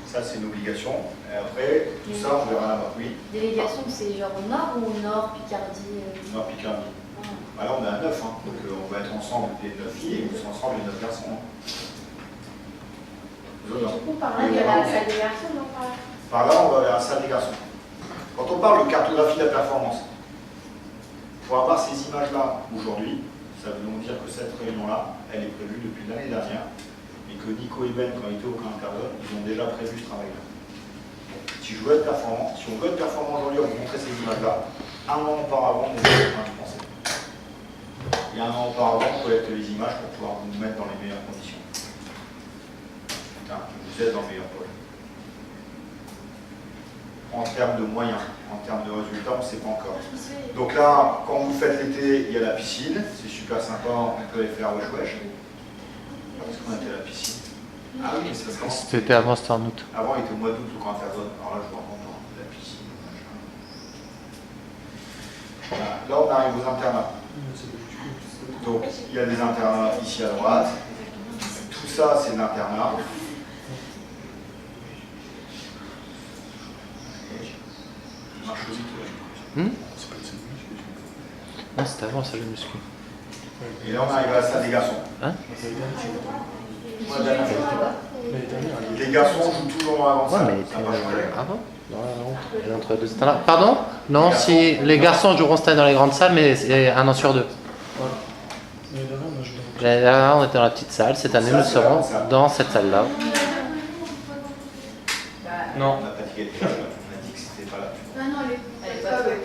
Ça, c'est une obligation. Et après, tout ça, on verra là-bas. Oui, Délégation, c'est genre nord ou nord, Picardie Nord Picardie. Bah là, on est à 9, hein. Donc on va être ensemble les 9 filles et on sera ensemble les 9 garçons. Hein. Du coup, par là, il y a la salle des garçons, non? Par là. Par là, on va vers la salle des garçons. Quand on parle de cartographie de la performance, pour avoir ces images-là aujourd'hui, ça veut donc dire que cette réunion-là, elle est prévue depuis l'année dernière et que Nico et Ben, quand ils étaient au Clincarton, ils ont déjà prévu ce travail-là. Si je veux être performant, si on veut être performant aujourd'hui, on va vous montrer ces images-là. Un an auparavant, on est en train de penser. Et un an auparavant, on collecte les images pour pouvoir vous mettre dans les meilleures conditions. Putain, vous êtes dans le meilleur pôle. En termes de moyens, en termes de résultats, on ne sait pas encore. Donc là, quand vous faites l'été, il y a la piscine, c'est super sympa, on peut aller faire wesh wesh. Parce qu'on était à la piscine. Ah oui, mais ça se commence. C'était avant, c'était en août. Avant, il était au mois d'août, le Grand Interzone. Alors là, je vois vraiment la piscine, machin. Voilà. Là, on arrive aux internats. Donc, il y a des internats ici à droite. Tout ça, c'est de l'internat. Marche vite, ouais. Non, c'était avant, ça, le muscu. Et là, on arrive à la salle des garçons. Hein? Moi, dernière fois. Les garçons jouent toujours dans l'avant-salle. Ouais, mais Ça va changer. avant. Elle est entre deux internats. Pardon? Non, si les garçons joueront cette année dans les grandes salles, mais c'est un an sur deux. L'année dernière, on était dans la petite salle. Cette année, nous serons dans cette salle-là. Non. On n'a pas dit qu'elle était là, on a dit que c'était pas là. Non, non, Elle est pas feu.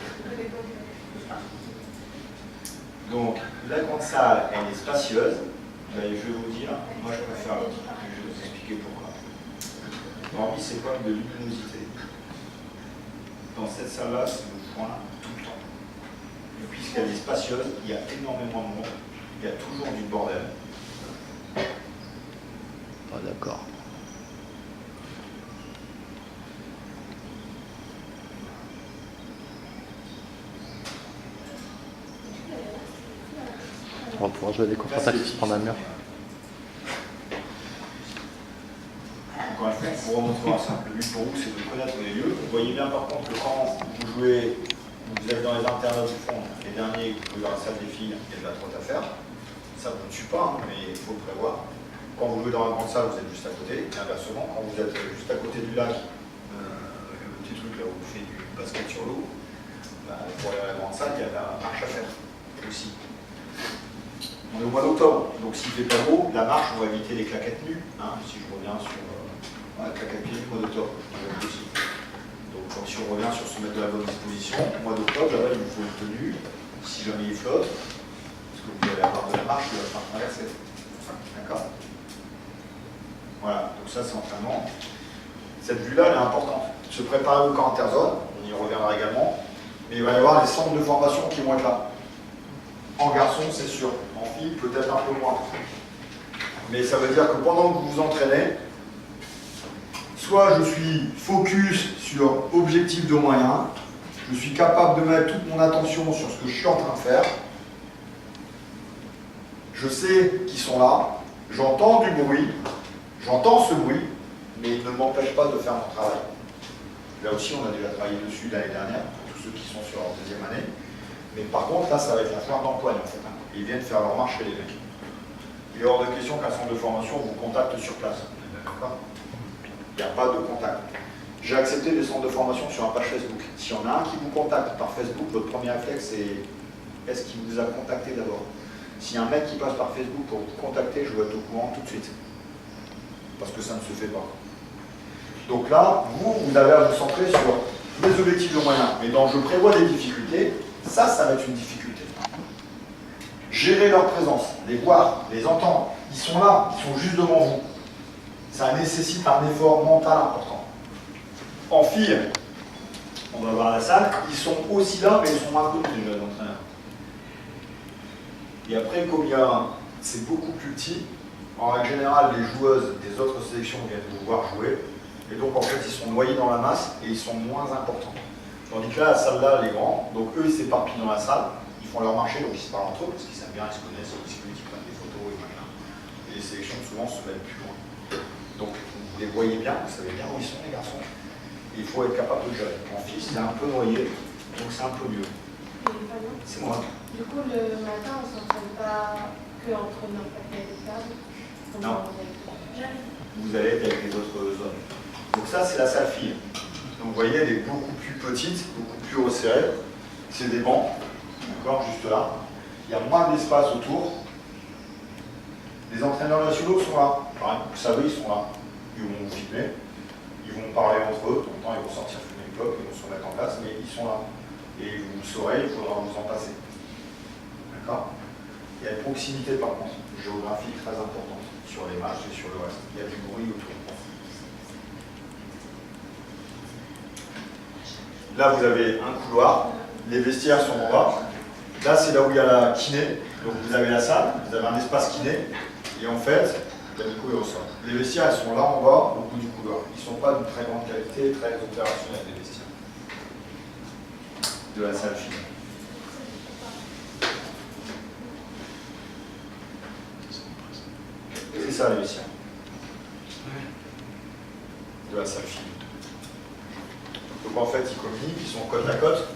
Donc, la grande salle, elle est spacieuse. Ben, je vais vous dire, moi je préfère l'autre. Je vais vous expliquer pourquoi. Hormis ces problèmes de luminosité, dans cette salle-là, c'est le point tout le temps. Et puisqu'elle est spacieuse, il y a énormément de monde, il y a toujours du bordel. Oh, d'accord. On va pouvoir jouer des contre-attaques si se prendre un mur. Encore une fois, pour remonter un simple but pour vous, c'est de connaître les lieux. Vous voyez bien par contre que quand vous jouez, vous êtes dans les internats du fond, les derniers, vous pouvez dans la salle des filles, il y a de la trotte à faire. Ça ne vous tue pas, hein, mais il faut le prévoir. Quand vous jouez dans la grande salle, vous êtes juste à côté. Et inversement, quand vous êtes juste à côté du lac, le petit truc là où vous faites du basket sur l'eau, bah, pour aller à la grande salle, il y a de la marche à faire aussi. On est au mois d'octobre, donc s'il ne fait pas beau, la marche, on va éviter les claquettes nues. Hein, si je reviens sur la claquette pied du mois d'octobre, aussi. Donc si on revient sur se mettre de la bonne disposition, au mois d'octobre, là-bas, il vous faut une tenue, si jamais il flotte, parce que vous allez avoir de la marche, il va falloir traverser. D'accord? Voilà, donc ça c'est entraînement. Cette vue-là, elle est importante. Se préparer au camp interzone, on y reviendra également, mais il va y avoir des centres de formation qui vont être là. En garçon, c'est sûr. En fille, peut-être un peu moins. Mais ça veut dire que pendant que vous vous entraînez, soit je suis focus sur objectif de moyen, je suis capable de mettre toute mon attention sur ce que je suis en train de faire, je sais qu'ils sont là, j'entends du bruit, j'entends ce bruit, mais il ne m'empêche pas de faire mon travail. Là aussi, on a déjà travaillé dessus l'année dernière, pour tous ceux qui sont sur leur deuxième année. Mais par contre, là, ça va être la foire d'empoigne, en fait. Ils viennent faire leur marche chez les mecs. Il est hors de question qu'un centre de formation vous contacte sur place. D'accord ? Il n'y a pas de contact. J'ai accepté des centres de formation sur un page Facebook. S'il y en a un qui vous contacte par Facebook, votre premier réflexe, c'est est-ce qu'il vous a contacté d'abord? S'il y a un mec qui passe par Facebook pour vous contacter, je veux être au courant tout de suite. Parce que ça ne se fait pas. Donc là, vous avez à vous centrer sur les objectifs de moyens. Mais dans je prévois des difficultés, ça va être une difficulté. Gérer leur présence, les voir, les entendre. Ils sont là, ils sont juste devant vous. Ça nécessite un effort mental important. En filles, on va voir la salle, ils sont aussi là, mais ils sont moins connus, les entraîneurs. Et après, comme c'est beaucoup plus petit, en règle générale, les joueuses des autres sélections viennent vous voir jouer. Et donc, en fait, ils sont noyés dans la masse et ils sont moins importants. Tandis que là, la salle-là, elle est grande. Donc, eux, ils s'éparpillent dans la salle. Ils font leur marché, donc ils se parlent entre eux, parce qu'ils savent bien, ils se connaissent, ils discutent, ils prennent des photos et machin. Et les sélections, souvent, se mettent plus loin. Donc, vous les voyez bien, vous savez bien où ils sont, les garçons. Et il faut être capable de gérer. En fille, c'est un peu noyé, donc c'est un peu mieux. C'est moi. Du coup, le matin, on ne s'entraîne pas que entre n'importe quelle table. Non. Jamais. Vous allez être avec les autres zones. Donc ça, c'est la salle fille. Donc vous voyez, elle est beaucoup plus petite, beaucoup plus resserrée. C'est des bancs, d'accord, juste là. Il y a moins d'espace autour. Les entraîneurs nationaux sont là. Pareil, vous savez, ils sont là. Ils vont vous filmer, ils vont parler entre eux. Tout le temps, ils vont sortir fumer une clope, ils vont se mettre en place, mais ils sont là. Et vous le saurez, il faudra vous en passer. D'accord? Il y a une proximité, par contre, géographique très importante sur les matchs et sur le reste. Il y a du bruit autour. Là, vous avez un couloir, les vestiaires sont en bas. Là, c'est là où il y a la kiné. Donc, vous avez la salle, vous avez un espace kiné. Et en fait, Nico, il ressort. Les vestiaires, elles sont là en bas, au bout du couloir. Ils ne sont pas d'une très grande qualité, très opérationnels, les vestiaires. De la salle fine. C'est ça, les vestiaires. De la salle fine. Donc en fait, ils communiquent, ils sont côte à côte,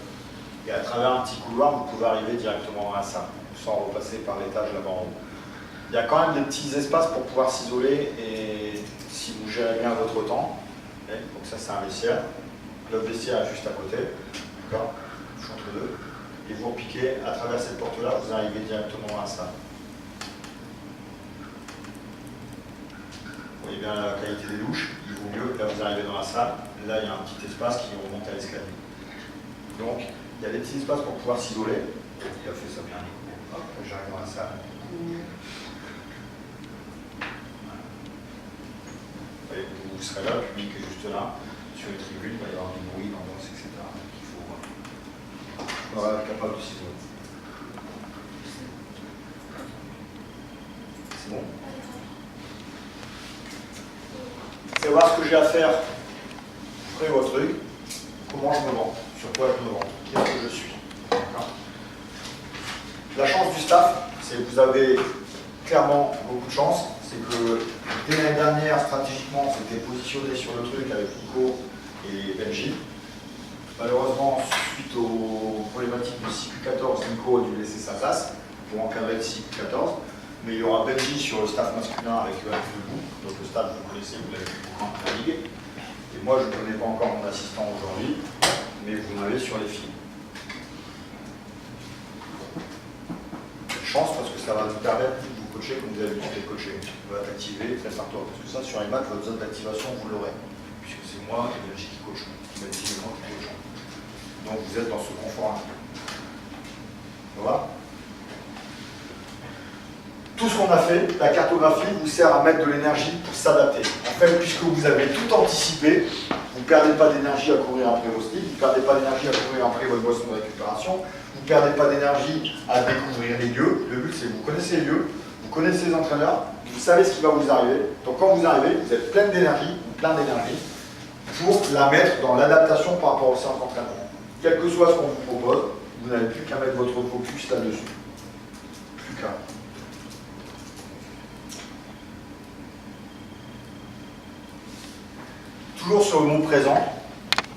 et à travers un petit couloir, vous pouvez arriver directement dans la salle, sans repasser par l'étage là-bas en haut. Il y a quand même des petits espaces pour pouvoir s'isoler, et si vous gérez bien votre temps, donc ça c'est un vestiaire, le vestiaire est juste à côté, d'accord, je suis entre deux, et vous repiquez à travers cette porte-là, vous arrivez directement dans la salle. Vous voyez bien la qualité des douches, il vaut mieux, là vous arrivez dans la salle, là il y a un petit espace qui remonte à l'escalier. Donc il y a des petits espaces pour pouvoir s'isoler. Il a fait ça bien. Hop, j'arrive dans la salle. Et vous serez là, le public est juste là, sur les tribunes, il va y avoir du bruit, l'ambiance, etc. Il faut être capable de s'isoler. C'est bon? Savoir ce que j'ai à faire, je ferai votre truc, comment je me vends, sur quoi je me vends, qui est-ce que je suis. La chance du staff, c'est que vous avez clairement beaucoup de chance, c'est que dès l'année dernière, stratégiquement, on s'était positionné sur le truc avec Nico et Benji. Malheureusement, suite aux problématiques du CQ14, Nico a dû laisser sa place pour encadrer le CQ14. Mais il y aura Benji sur le staff masculin avec Johan Debout. Donc le staff, vous connaissez, vous l'avez vu beaucoup en la ligue. Et moi, je ne connais pas encore mon assistant aujourd'hui, mais vous m'avez sur les filles. Chance parce que ça va vous permettre de vous coacher comme vous avez l'habitude de coacher. Vous allez activer très par-toi. Parce que ça, sur les matchs, votre zone d'activation, vous l'aurez. Puisque c'est moi et Benji qui coach. Même si c'est moi qui coach. Donc vous êtes dans ce confort-là. Voilà. Tout ce qu'on a fait, la cartographie vous sert à mettre de l'énergie pour s'adapter. En fait, puisque vous avez tout anticipé, vous ne perdez pas d'énergie à courir après vos sticks, vous ne perdez pas d'énergie à courir après votre boisson de récupération, vous ne perdez pas d'énergie à découvrir les lieux. Le but, c'est que vous connaissez les lieux, vous connaissez les entraîneurs, vous savez ce qui va vous arriver. Donc quand vous arrivez, vous êtes plein d'énergie pour la mettre dans l'adaptation par rapport aux séances d'entraînement. Quel que soit ce qu'on vous propose, vous n'avez plus qu'à mettre votre focus là-dessus. Plus qu'à. Toujours sur le mot présent,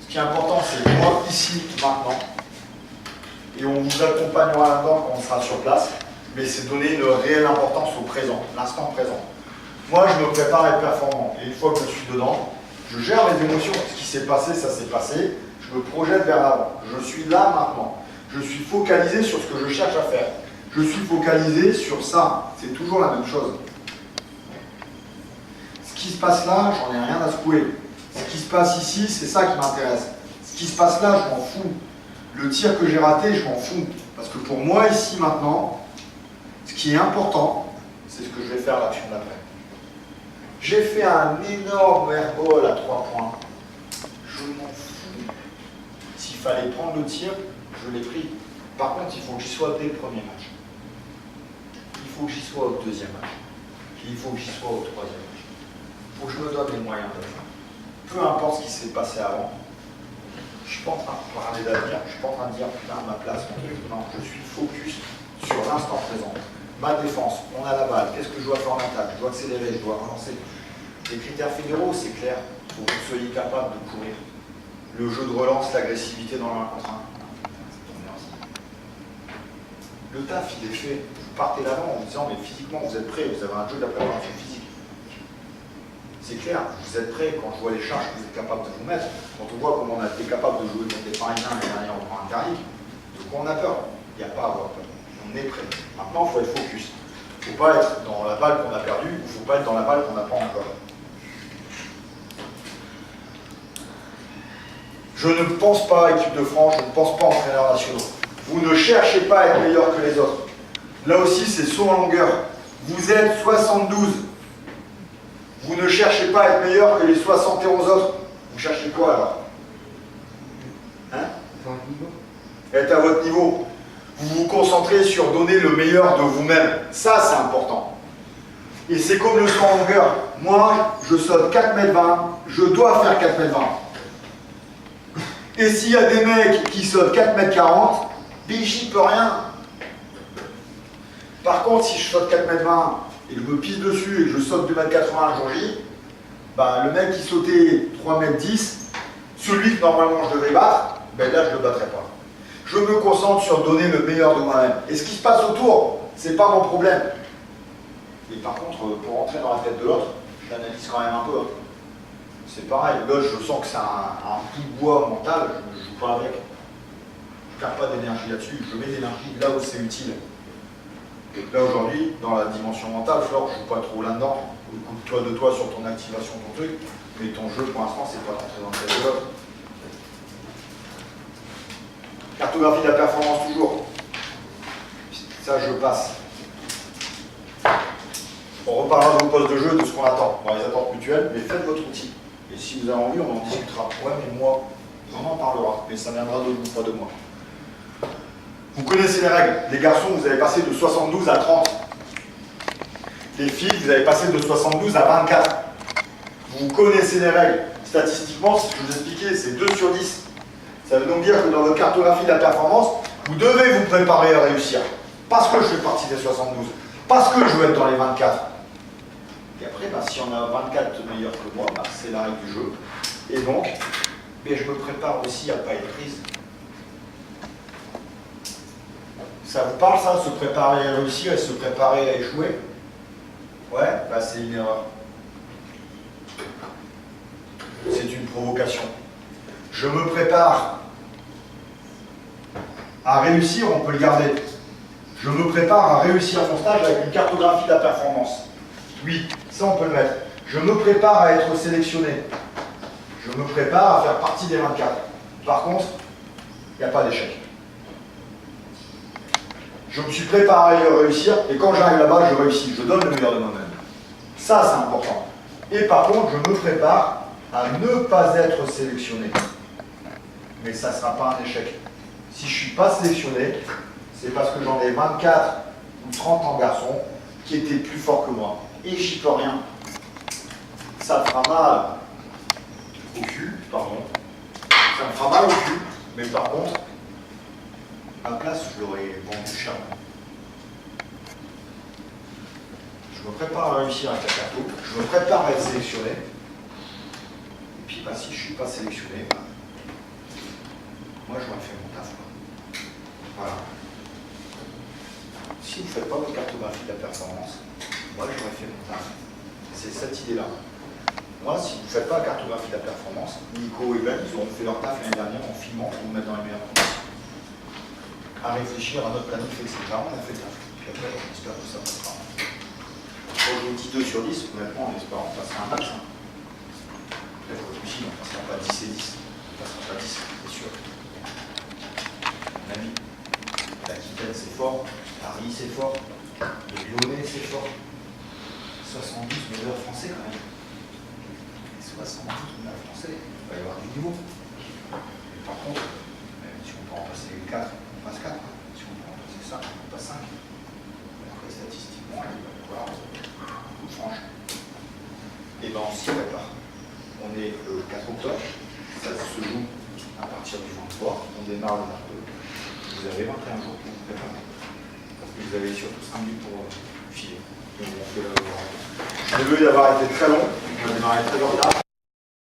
ce qui est important, c'est moi, ici, maintenant. Et on vous accompagnera là-dedans quand on sera sur place, mais c'est donner une réelle importance au présent, l'instant présent. Moi, je me prépare à être performant, et une fois que je suis dedans, je gère mes émotions. Ce qui s'est passé, ça s'est passé. Je me projette vers l'avant. Je suis là maintenant. Je suis focalisé sur ce que je cherche à faire. Je suis focalisé sur ça. C'est toujours la même chose. Ce qui se passe là, j'en ai rien à secouer. Ce qui se passe ici, c'est ça qui m'intéresse. Ce qui se passe là, je m'en fous. Le tir que j'ai raté, je m'en fous. Parce que pour moi, ici, maintenant, ce qui est important, c'est ce que je vais faire l'action d'après. J'ai fait un énorme airball à 3 points. Je m'en fous. S'il fallait prendre le tir, je l'ai pris. Par contre, il faut que j'y sois dès le premier match. Il faut que j'y sois au deuxième match. Puis il faut que j'y sois au troisième match. Il faut que je me donne les moyens de le faire. Peu importe ce qui s'est passé avant. Je ne suis pas en train de parler d'avenir. Je ne suis pas en train de dire putain ma place, mon truc. Non, je suis focus sur l'instant présent. Ma défense, on a la balle, qu'est-ce que je dois faire en attaque? Je dois accélérer, je dois relancer. Les critères fédéraux, c'est clair, il faut que vous soyez capable de courir. Le jeu de relance, l'agressivité dans le 1 contre 1. Le taf, il est fait. Vous partez d'avant en vous disant, mais physiquement, vous êtes prêts, vous avez un jeu de la préparation physique. C'est clair, vous êtes prêts quand je vois les charges que vous êtes capable de vous mettre. Quand on voit comment on a été capable de jouer contre des Parisiens l'année dernière au Grand Interdit, de quoi on a peur? Il n'y a pas à avoir peur. On est prêt. Maintenant, il faut être focus. Il ne faut pas être dans la balle qu'on a perdue, il ne faut pas être dans la balle qu'on n'a pas encore. Je ne pense pas à équipe de France, je ne pense pas entraîneurs nationaux. Vous ne cherchez pas à être meilleur que les autres. Là aussi, c'est saut en longueur. Vous êtes 72. Vous ne cherchez pas à être meilleur que les 71 autres. Vous cherchez quoi alors? Hein? Être à votre niveau. Vous vous concentrez sur donner le meilleur de vous-même. Ça, c'est important. Et c'est comme le saut en longueur. Moi, je saute 4,20 m, je dois faire 4,20 m. Et s'il y a des mecs qui sautent 4,40 m, j'y peux rien. Par contre, si je saute 4,20 m et je me pisse dessus et que je saute 2,80 m un jour J, bah, le mec qui sautait 3,10 m, celui que normalement je devais battre, ben là je ne le battrai pas. Je me concentre sur donner le meilleur de moi-même. Et ce qui se passe autour, c'est pas mon problème. Et par contre, pour entrer dans la tête de l'autre, je l'analyse quand même un peu. C'est pareil, là je sens que c'est un bout de bois mental, je ne joue pas avec. Je ne perds pas d'énergie là-dessus, je mets de l'énergie là où c'est utile. Et là aujourd'hui, dans la dimension mentale, Flore, je ne joue pas trop là-dedans. Occupe-toi de toi sur ton activation, ton truc, mais ton jeu pour l'instant, c'est pas d'entrer dans le tête de l'autre. Cartographie de la performance toujours. Ça, je passe. On reparlera de vos postes de jeu, de ce qu'on attend dans les attentes mutuelles, mais faites votre outil. Et si vous avez envie, on en discutera. Ouais, mais moi, on en parlera, mais ça viendra de vous, pas de moi. Vous connaissez les règles. Les garçons, vous avez passé de 72 à 30. Les filles, vous avez passé de 72 à 24. Vous connaissez les règles. Statistiquement, ce que je vous expliquais, c'est 2 sur 10. Ça veut donc dire que dans votre cartographie de la performance, vous devez vous préparer à réussir. Parce que je fais partie des 72. Parce que je veux être dans les 24. Et après, bah, si on a 24 meilleurs que moi, bah, c'est la règle du jeu. Et donc, mais je me prépare aussi à ne pas être prise. Ça vous parle ça, se préparer à réussir et se préparer à échouer? Ouais, bah c'est une erreur. C'est une provocation. Je me prépare à réussir, on peut le garder. Je me prépare à réussir mon stage avec une cartographie de la performance. Oui, ça on peut le mettre. Je me prépare à être sélectionné. Je me prépare à faire partie des 24. Par contre, il n'y a pas d'échec. Je me suis préparé à réussir, et quand j'arrive là-bas, je réussis, je donne le meilleur de moi-même. Ça, c'est important. Et par contre, je me prépare à ne pas être sélectionné. Mais ça ne sera pas un échec. Si je ne suis pas sélectionné, c'est parce que j'en ai 24 ou 30 en garçon qui étaient plus forts que moi. Et j'y peux rien. Ça me fera mal au cul, pardon. Ça me fera mal au cul, mais par contre, ma place, je l'aurais vendu cher. Je me prépare à réussir avec la carte, je me prépare à être sélectionné. Et puis, bah, si je ne suis pas sélectionné, bah, moi, j'aurais fait mon taf. Voilà. Si vous ne faites pas votre cartographie de la performance, moi, j'aurais fait mon taf. C'est cette idée-là. Moi, si vous ne faites pas la cartographie de la performance, Nico et Ben, ils auront fait leur taf l'année dernière en filmant pour nous mettre dans les meilleures conditions. À réfléchir à notre planning, etc. On a fait le taf. Puis après, on espère que ça passera. Quand je vous dis 2 sur 10, honnêtement, on espère en passer un max. Peut-être que aussi, on ne passera pas 10 et 10. On ne passera pas 10, c'est sûr. Mon ami, l'Aquitaine, c'est fort. Paris, c'est fort. Le Lyonnais, c'est fort. 72 meilleurs français, quand même. 72 meilleurs français, il va y avoir du niveau. Et par contre, si on peut en passer 4, on passe 4. Si on peut en passer 5, on passe 5. Après, statistiquement, il va y avoir beaucoup de franges. Et bien, on s'y prépare. On est le 4 octobre, ça se joue à partir du 23, on démarre le 22. Vous avez 21 jours pour vous préparer. Parce que vous avez surtout 5 minutes pour filer. Donc, je suis désolé d'avoir été très long, on a démarré très en retard.